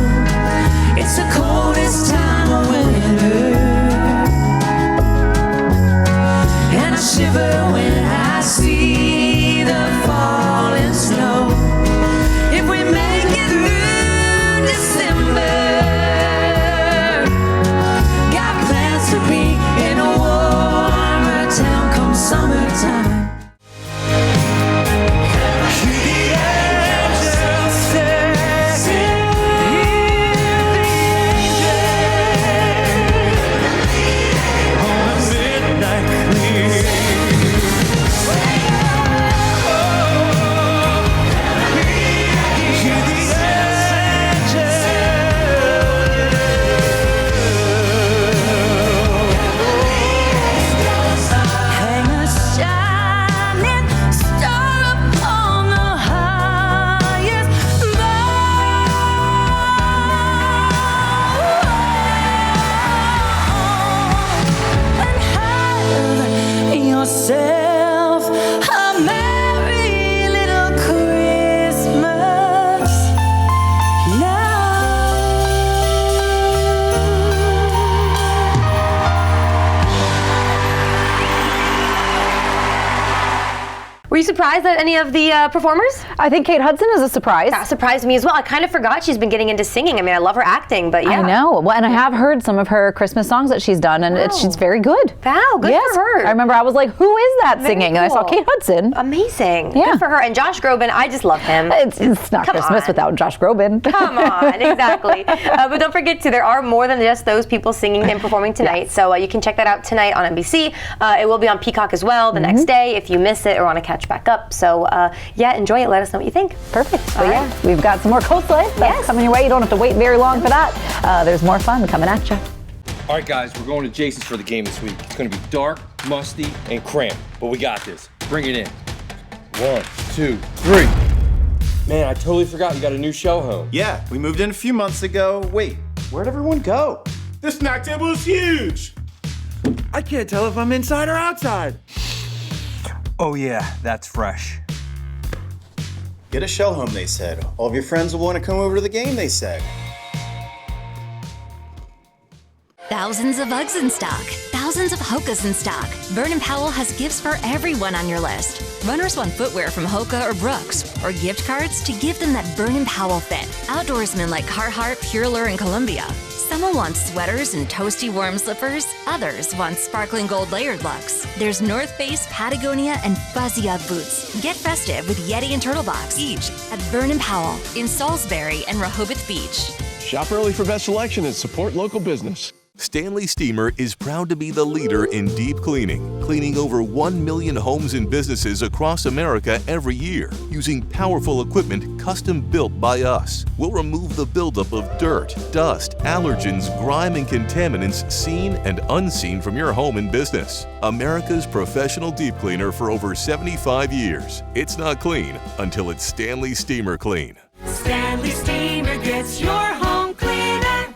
it's the coldest time of winter, and I shiver when I see the falling snow. If we make it through December, got plans to be in a warmer town come summertime. surprised at any of the performers? I think Kate Hudson is a surprise. That surprised me as well. I kind of forgot she's been getting into singing. I mean, I love her acting, but yeah. I know. Well, and I have heard some of her Christmas songs that she's done, and she's very good. Wow, good for her. I remember I was like, who is that singing? Cool. And I saw Kate Hudson. Amazing. Yeah. Good for her. And Josh Groban, I just love him. It's not Christmas without Josh Groban. Come on, exactly. But don't forget there are more than just those people singing and performing tonight. So you can check that out tonight on NBC. It will be on Peacock as well the next day if you miss it or want to catch back up. So yeah, enjoy it. Let us know what you think. Perfect. So yeah, we've got some more Coastlife that's coming your way. You don't have to wait very long for that. There's more fun coming at you. All right, guys, we're going to Jason's for the game this week. It's going to be dark, musty, and cramped, but we got this. Bring it in. 1, 2, 3. Man, I totally forgot you got a new show home. Yeah, we moved in a few months ago. Wait, where'd everyone go? The snack table is huge. I can't tell if I'm inside or outside. Oh yeah, that's fresh. Get a show home, they said. All of your friends will want to come over to the game, they said. Thousands of Uggs in stock. Thousands of Hokas in stock. Vernon Powell has gifts for everyone on your list. Runners want footwear from Hoka or Brooks, or gift cards to give them that Vernon Powell fit. Outdoorsmen like Carhartt, Pure Lure, and Columbia. Some will want sweaters and toasty warm slippers. Others want sparkling gold layered looks. There's North Face, Patagonia, and Fuzzy Ugg boots. Get festive with Yeti and Turtle Box, each at Vernon Powell in Salisbury and Rehoboth Beach. Shop early for best selection and support local business. Stanley Steamer is proud to be the leader in deep cleaning, cleaning over 1 million homes and businesses across America every year, using powerful equipment custom built by us. We'll remove the buildup of dirt, dust, allergens, grime, and contaminants seen and unseen from your home and business. America's professional deep cleaner for over 75 years. It's not clean until it's Stanley Steamer Clean. Stanley Steamer gets your home cleaner.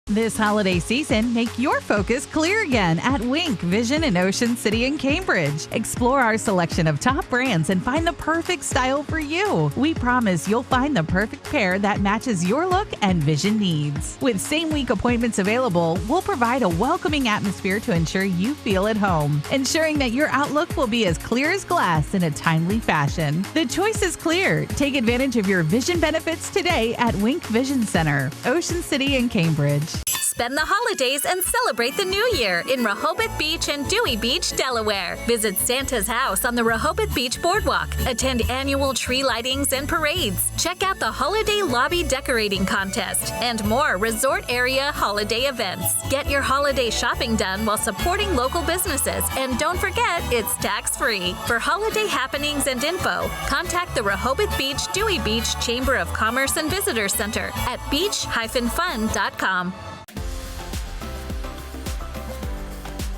This holiday season, make your focus clear again at Wink Vision in Ocean City and Cambridge. Explore our selection of top brands and find the perfect style for you. We promise you'll find the perfect pair that matches your look and vision needs. With same-week appointments available, we'll provide a welcoming atmosphere to ensure you feel at home, ensuring that your outlook will be as clear as glass in a timely fashion. The choice is clear. Take advantage of your vision benefits today at Wink Vision Center, Ocean City and Cambridge. Spend the holidays and celebrate the new year in Rehoboth Beach and Dewey Beach, Delaware. Visit Santa's house on the Rehoboth Beach Boardwalk. Attend annual tree lightings and parades. Check out the Holiday Lobby Decorating Contest and more resort area holiday events. Get your holiday shopping done while supporting local businesses. And don't forget, it's tax-free. For holiday happenings and info, contact the Rehoboth Beach, Dewey Beach Chamber of Commerce and Visitor Center at beach-fun.com.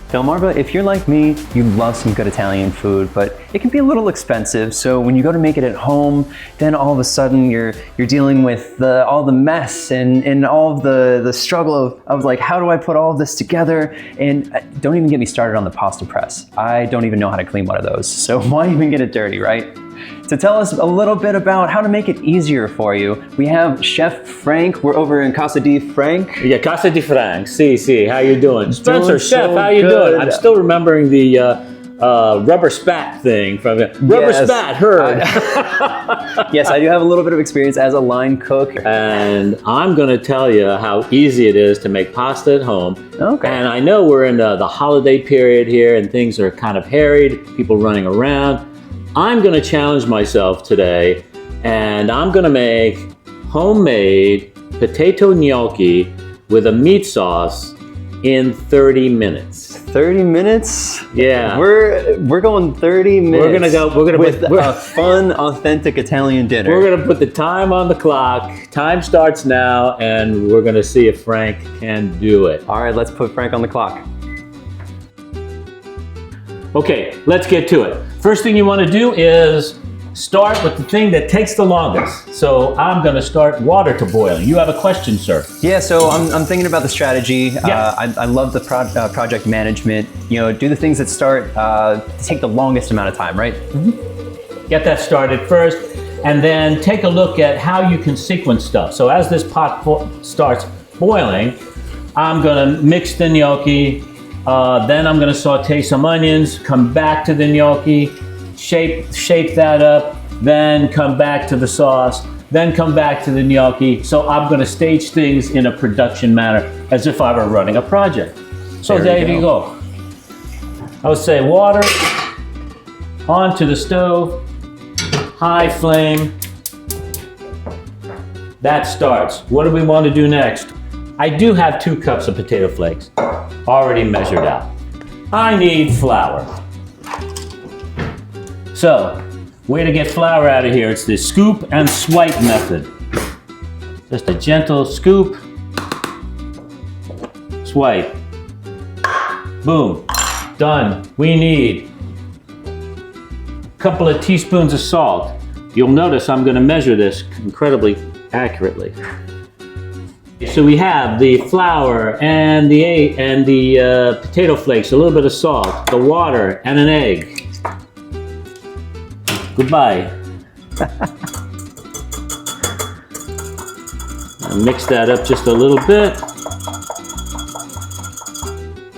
Delmarva, if you're like me, you love some good Italian food, but it can be a little expensive. So when you go to make it at home, then all of a sudden you're dealing with all the mess and all of the struggle of like, how do I put all of this together? And don't even get me started on the pasta press. I don't even know how to clean one of those. So why even get it dirty, right? To tell us a little bit about how to make it easier for you, we have Chef Frank. We're over in Casa di Frank. Yeah, Casa di Frank. See, how you doing? Spencer, Doing Chef, so how you good. doing? I'm still remembering the rubber spat thing from Rubber Spat, heard. Yes, I do have a little bit of experience as a line cook. And I'm gonna tell you how easy it is to make pasta at home. Okay. And I know we're in the holiday period here and things are kind of harried, people running around. I'm gonna challenge myself today and I'm gonna make homemade potato gnocchi with a meat sauce in 30 minutes. 30 minutes? Yeah. We're going 30 minutes. We're gonna with a fun, authentic Italian dinner. We're gonna put the time on the clock. Time starts now, and we're gonna see if Frank can do it. All right, let's put Frank on the clock. Okay, let's get to it. First thing you want to do is start with the thing that takes the longest. So I'm going to start water to boiling. You have a question, sir. Yeah, so I'm thinking about the strategy. Yeah. I love the project management. You know, do the things that start take the longest amount of time, right? Mm-hmm. Get that started first, and then take a look at how you can sequence stuff. So as this pot starts boiling, I'm going to mix the gnocchi. Then I'm going to saute some onions, come back to the gnocchi, shape that up, then come back to the sauce, then come back to the gnocchi. So I'm gonna stage things in a production manner as if I were running a project. So there you go. I would say water onto the stove, high flame. That starts. What do we want to do next? I do have 2 cups of potato flakes already measured out. I need flour. So, way to get flour out of here, it's the scoop and swipe method. Just a gentle scoop, swipe. Boom, done. We need a couple of teaspoons of salt. You'll notice I'm gonna measure this incredibly accurately. So we have the flour and the potato flakes, a little bit of salt, the water, and an egg. Goodbye. I'll mix that up just a little bit.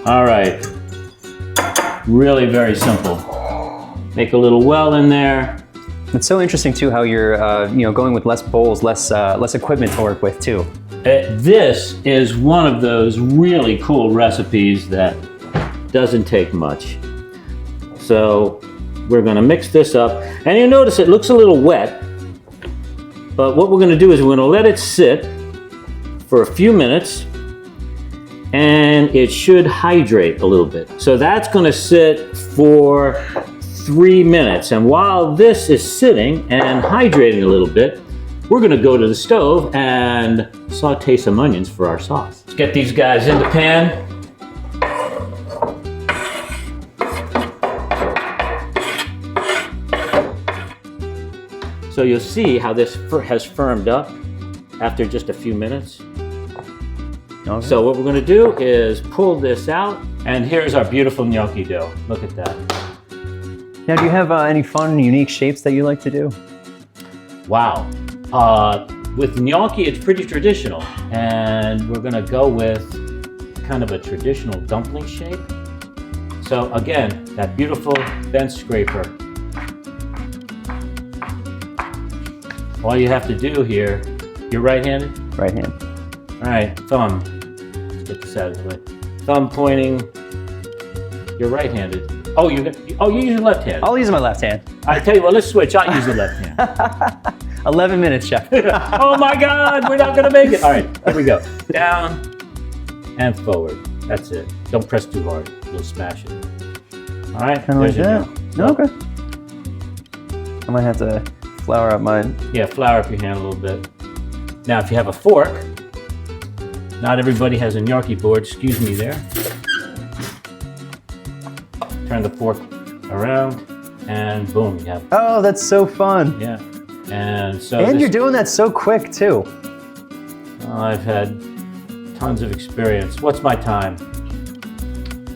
All right. Really very simple. Make a little well in there. It's so interesting too how you're going with less bowls, less equipment to work with too. This is one of those really cool recipes that doesn't take much. So we're gonna mix this up. And you notice it looks a little wet, but what we're gonna do is we're gonna let it sit for a few minutes and it should hydrate a little bit. So that's gonna sit for 3 minutes. And while this is sitting and hydrating a little bit, we're gonna go to the stove and saute some onions for our sauce. Let's get these guys in the pan. So you'll see how this has firmed up after just a few minutes. Okay. So what we're gonna do is pull this out, and here's our beautiful gnocchi dough. Look at that. Now, do you have any fun, unique shapes that you like to do? Wow. With gnocchi, it's pretty traditional, and we're gonna go with kind of a traditional dumpling shape. So again, that beautiful bench scraper. All you have to do here, you're right-handed? Right hand. All right, thumb. Let's get this out of the way. Thumb pointing. You're right-handed. Oh, you use your left hand. I'll use my left hand. I tell you what, let's switch. I'll use the left hand. 11 minutes, chef. Oh my God, we're not gonna make it. All right, here we go. Down and forward. That's it. Don't press too hard. You'll smash it. All right, Kind of like that. Okay. I might have to flour up mine. Yeah, flour up your hand a little bit. Now, if you have a fork, not everybody has a gnocchi board. Excuse me there. Turn the fork around, and boom, you have. Oh, that's so fun. Yeah, and so. And you're doing that so quick too. I've had tons of experience. What's my time?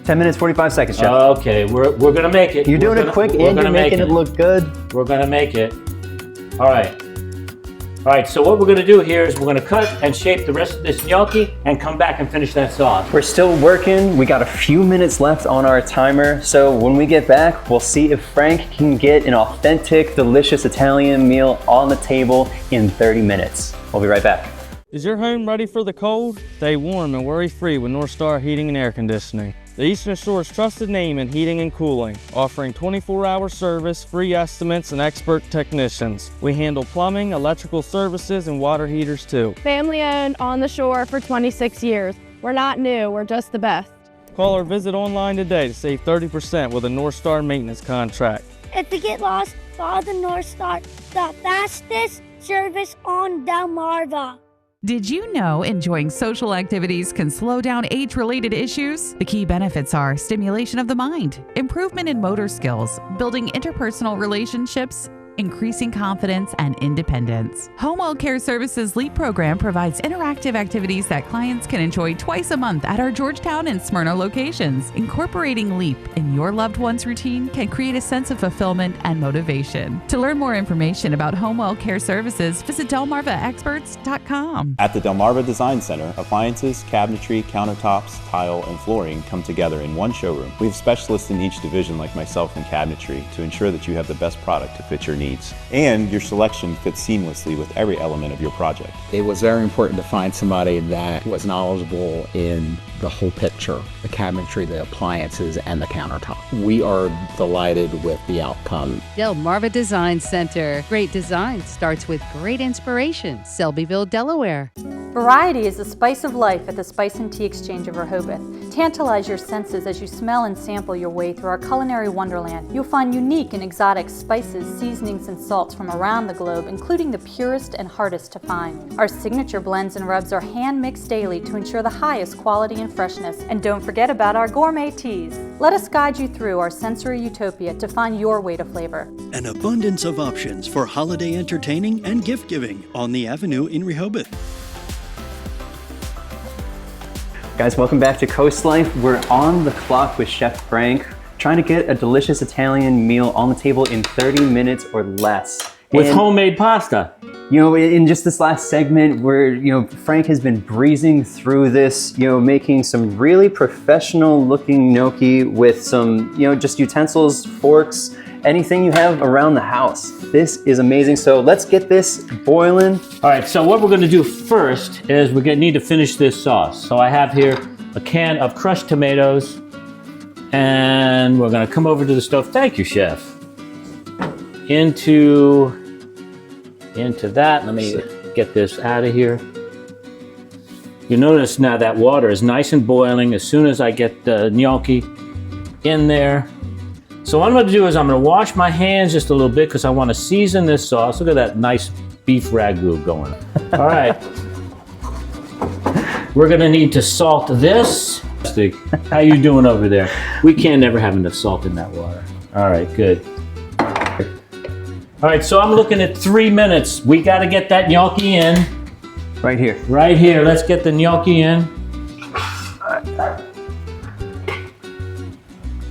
10 minutes, 45 seconds, chef. Okay, we're gonna make it. You're doing it quick, and you're making it look good. We're gonna make it. All right. All right, so what we're gonna do here is we're gonna cut and shape the rest of this gnocchi and come back and finish that sauce. We're still working. We got a few minutes left on our timer. So when we get back, we'll see if Frank can get an authentic, delicious Italian meal on the table in 30 minutes. We'll be right back. Is your home ready for the cold? Stay warm and worry-free with North Star Heating and Air Conditioning. The Eastern Shore's trusted name in heating and cooling, offering 24-hour service, free estimates, and expert technicians. We handle plumbing, electrical services, and water heaters too. Family owned, on the shore for 26 years. We're not new, we're just the best. Call or visit online today to save 30% with a North Star maintenance contract. If you get lost, follow the North Star, the fastest service on Delmarva. Did you know enjoying social activities can slow down age-related issues? The key benefits are stimulation of the mind, improvement in motor skills, building interpersonal relationships, increasing confidence and independence. Home Well Care Services LEAP program provides interactive activities that clients can enjoy twice a month at our Georgetown and Smyrna locations. Incorporating LEAP in your loved one's routine can create a sense of fulfillment and motivation. To learn more information about Home Well Care Services, visit delmarvaexperts.com. At the Delmarva Design Center, appliances, cabinetry, countertops, tile, and flooring come together in one showroom. We have specialists in each division like myself in cabinetry to ensure that you have the best product to fit your needs. And your selection fits seamlessly with every element of your project. It was very important to find somebody that was knowledgeable in the whole picture, the cabinetry, the appliances, and the countertop. We are delighted with the outcome. Delmarva Design Center. Great design starts with great inspiration. Selbyville, Delaware. Variety is the spice of life at the Spice and Tea Exchange of Rehoboth. Tantalize your senses as you smell and sample your way through our culinary wonderland. You'll find unique and exotic spices, seasonings, and salts from around the globe, including the purest and hardest to find. Our signature blends and rubs are hand-mixed daily to ensure the highest quality and freshness. And don't forget about our gourmet teas. Let us guide you through our sensory utopia to find your way to flavor. An abundance of options for holiday entertaining and gift giving on the Avenue in Rehoboth. Guys, welcome back to Coast Life. We're on the clock with Chef Frank, trying to get a delicious Italian meal on the table in 30 minutes or less. With homemade pasta. You know, in just this last segment where, Frank has been breezing through this, making some really professional looking gnocchi with some, just utensils, forks, anything you have around the house. This is amazing. So let's get this boiling. All right, so what we're gonna do first is we're gonna need to finish this sauce. So I have here a can of crushed tomatoes, and we're gonna come over to the stove. Thank you, Chef. Into that, let me get this out of here. You notice now that water is nice and boiling as soon as I get the gnocchi in there. So what I'm gonna do is I'm gonna wash my hands just a little bit because I wanna season this sauce. Look at that nice beef ragu going. All right. We're gonna need to salt this. How you doing over there? We can't never have enough salt in that water. All right, good. All right, so I'm looking at 3 minutes. We gotta get that gnocchi in. Right here. Right here, let's get the gnocchi in.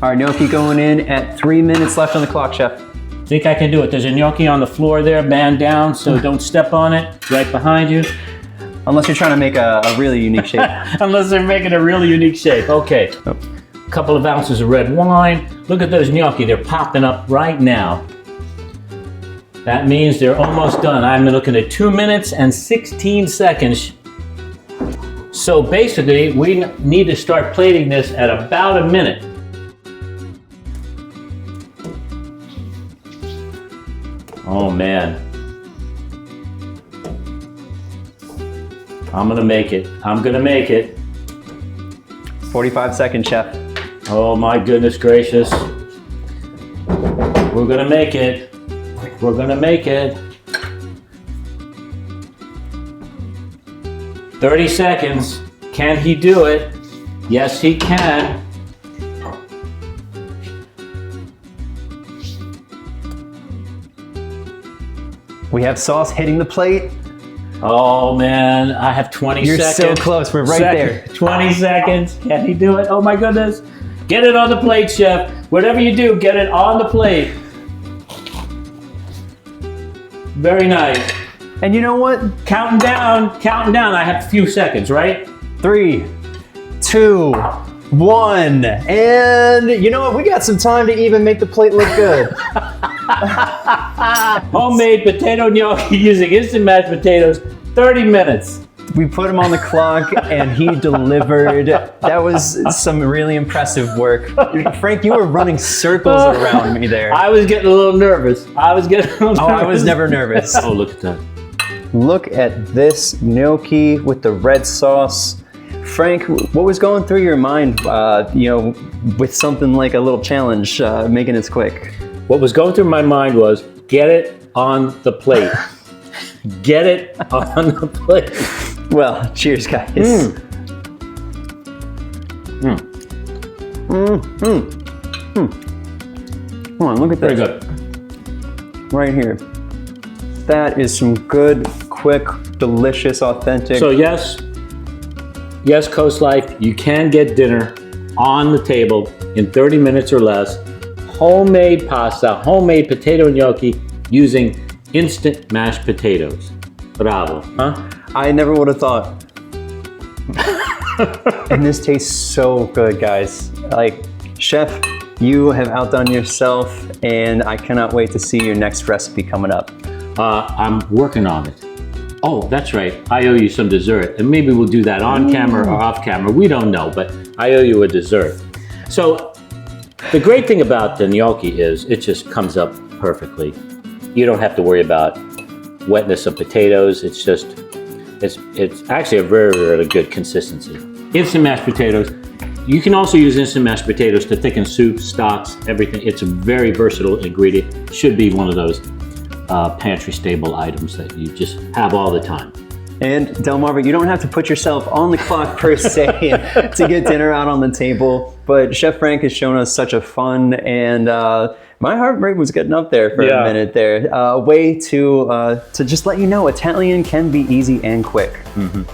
All right, gnocchi going in at 3 minutes left on the clock, Chef. Think I can do it. There's a gnocchi on the floor there, man down, so don't step on it, right behind you. Unless you're trying to make a really unique shape. Unless they're making a really unique shape. Okay. A couple of ounces of red wine. Look at those gnocchi, they're popping up right now. That means they're almost done. I'm looking at 2 minutes and 16 seconds. So basically, we need to start plating this at about a minute. Oh man. I'm gonna make it. I'm gonna make it. 45 seconds, Chef. Oh my goodness gracious. We're gonna make it. We're gonna make it. 30 seconds. Can he do it? Yes, he can. We have sauce hitting the plate. Oh man, I have 20 seconds. You're so close, we're right there. 20 seconds, can he do it? Oh my goodness. Get it on the plate, Chef. Whatever you do, get it on the plate. Very nice. And you know what? Counting down, I have a few seconds, right? 3, 2, 1. And you know what? We got some time to even make the plate look good. Homemade potato gnocchi using instant mashed potatoes, 30 minutes. We put him on the clock and he delivered. That was some really impressive work. Frank, you were running circles around me there. I was getting a little nervous. Oh, I was never nervous. Oh, look at that. Look at this gnocchi with the red sauce. Frank, what was going through your mind, with something like a little challenge, making this quick? What was going through my mind was, get it on the plate. Get it on the plate. Well, cheers, guys. Come on, look at that. Very good. right here. That is some good, quick, delicious, authentic. So yes, Coast Life, you can get dinner on the table in 30 minutes or less. Homemade pasta, homemade potato gnocchi using instant mashed potatoes. Bravo, huh? I never would have thought. And this tastes so good, guys. Like, Chef, you have outdone yourself, and I cannot wait to see your next recipe coming up. I'm working on it. Oh, that's right. I owe you some dessert, and maybe we'll do that on camera or off camera. We don't know, but I owe you a dessert. So the great thing about the gnocchi is it just comes up perfectly. You don't have to worry about wetness of potatoes. It's actually a very, very good consistency. Instant mashed potatoes. You can also use instant mashed potatoes to thicken soups, stocks, everything. It's a very versatile ingredient. Should be one of those pantry stable items that you just have all the time. And Delmarva, you don't have to put yourself on the clock per se to get dinner out on the table, but Chef Frank has shown us such a fun and my heart rate was getting up there for a minute there. A way to just let you know Italian can be easy and quick. Mm-hmm.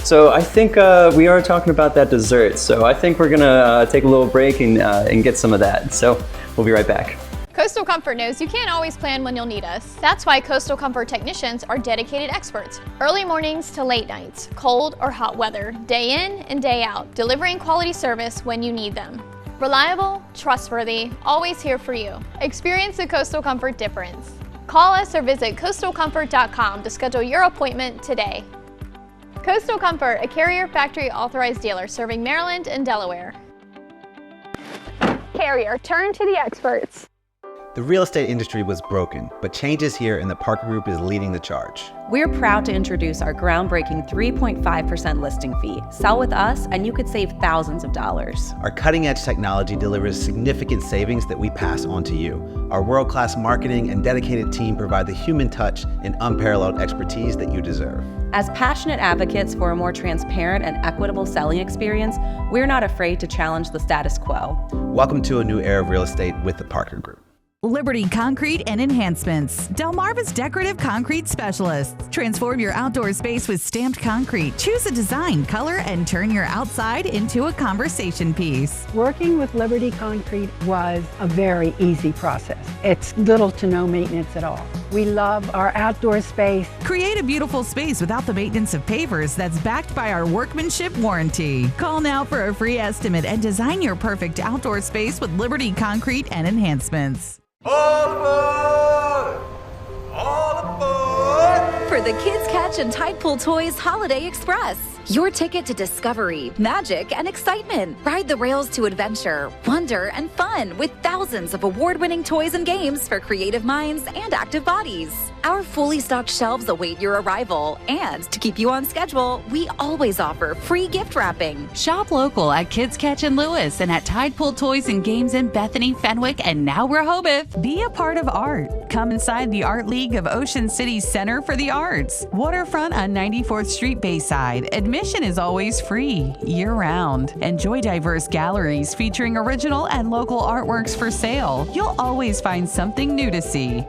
So I think we are talking about that dessert. So I think we're gonna take a little break and get some of that. So we'll be right back. Coastal Comfort knows you can't always plan when you'll need us. That's why Coastal Comfort technicians are dedicated experts. Early mornings to late nights, cold or hot weather, day in and day out, delivering quality service when you need them. Reliable, trustworthy, always here for you. Experience the Coastal Comfort difference. Call us or visit coastalcomfort.com to schedule your appointment today. Coastal Comfort, a Carrier factory authorized dealer serving Maryland and Delaware. Carrier, turn to the experts. The real estate industry was broken, but change is here and the Parker Group is leading the charge. We're proud to introduce our groundbreaking 3.5% listing fee. Sell with us and you could save thousands of dollars. Our cutting-edge technology delivers significant savings that we pass on to you. Our world-class marketing and dedicated team provide the human touch and unparalleled expertise that you deserve. As passionate advocates for a more transparent and equitable selling experience, we're not afraid to challenge the status quo. Welcome to a new era of real estate with the Parker Group. Liberty Concrete and Enhancements. Delmarva's decorative concrete specialists. Transform your outdoor space with stamped concrete. Choose a design, color, and turn your outside into a conversation piece. Working with Liberty Concrete was a very easy process. It's little to no maintenance at all. We love our outdoor space. Create a beautiful space without the maintenance of pavers that's backed by our workmanship warranty. Call now for a free estimate and design your perfect outdoor space with Liberty Concrete and Enhancements. All aboard! All aboard! For the Kids Catch and Tide Pool Toys Holiday Express. Your ticket to discovery, magic, and excitement. Ride the rails to adventure, wonder, and fun with thousands of award-winning toys and games for creative minds and active bodies. Our fully stocked shelves await your arrival. And to keep you on schedule, we always offer free gift wrapping. Shop local at Kids Catch in Lewis and at Tide Pool Toys and Games in Bethany, Fenwick, and now Rehoboth. Be a part of art. Come inside the Art League of Ocean City's Center for the Arts. Waterfront on 94th Street Bayside. Admission is always free, year-round. Enjoy diverse galleries featuring original and local artworks for sale. You'll always find something new to see.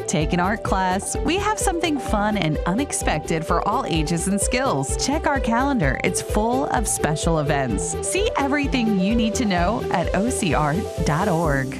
Take an art class. We have something fun and unexpected for all ages and skills. Check our calendar. It's full of special events. See everything you need to know at ocart.org.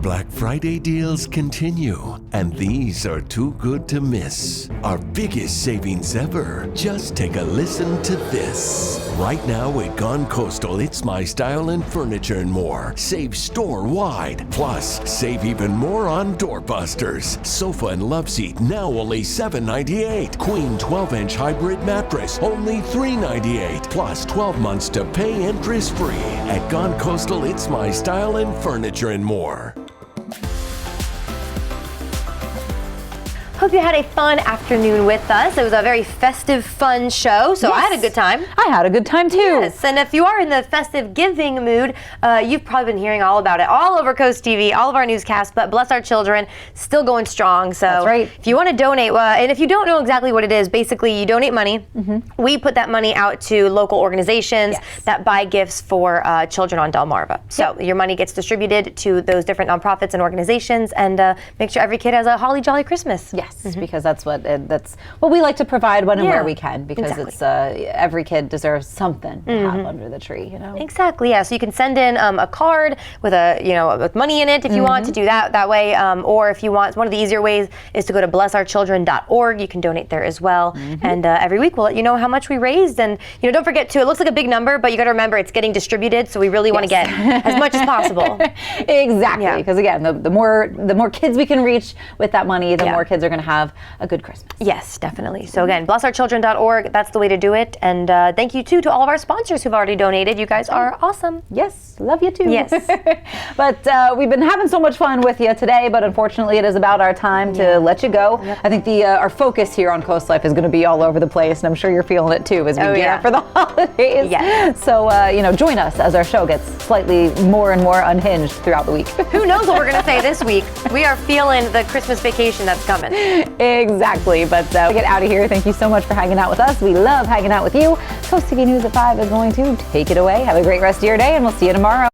Black Friday deals continue, and these are too good to miss. Our biggest savings ever. Just take a listen to this. Right now at Gone Coastal, it's My Style and Furniture and More. Save store-wide. Plus, save even more on doorbusters. Sofa and love seat, now only $7.98. Queen 12-inch hybrid mattress, only $3.98. Plus 12 months to pay interest-free. At Gone Coastal, it's My Style and Furniture and More. Hope you had a fun afternoon with us. It was a very festive, fun show, so I had a good time. I had a good time too. Yes, and if you are in the festive giving mood, you've probably been hearing all about it all over Coast TV, all of our newscasts, but Bless Our Children, still going strong. So That's right. if you want to donate, and if you don't know exactly what it is, basically you donate money. We put that money out to local organizations that buy gifts for children on Delmarva. So your money gets distributed to those different nonprofits and organizations, and make sure every kid has a holly jolly Christmas. Yes, because that's what we like to provide when and where we can, because it's every kid deserves something to have under the tree, you know. Exactly. Yeah. So you can send in a card with with money in it if you want to do that way, or if you want, one of the easier ways is to go to blessourchildren.org. You can donate there as well, and every week we'll let you know how much we raised. And don't forget to, it looks like a big number, but you got to remember it's getting distributed, so we really want to get as much as possible. Exactly, because again, the more kids we can reach with that money, the more kids are going to have a good Christmas. Yes, definitely. So again, blessourchildren.org, that's the way to do it. And thank you too to all of our sponsors who've already donated. You guys are awesome. Yes, love you too. Yes. But we've been having so much fun with you today, but unfortunately it is about our time to let you go. I think our focus here on Coast Life is going to be all over the place, and I'm sure you're feeling it too as we get up for the holidays. Yes. So join us as our show gets slightly more and more unhinged throughout the week. Who knows what we're going to say this week? We are feeling the Christmas vacation that's coming. Exactly. But get out of here. Thank you so much for hanging out with us. We love hanging out with you. Coast TV News at 5 is going to take it away. Have a great rest of your day, and we'll see you tomorrow.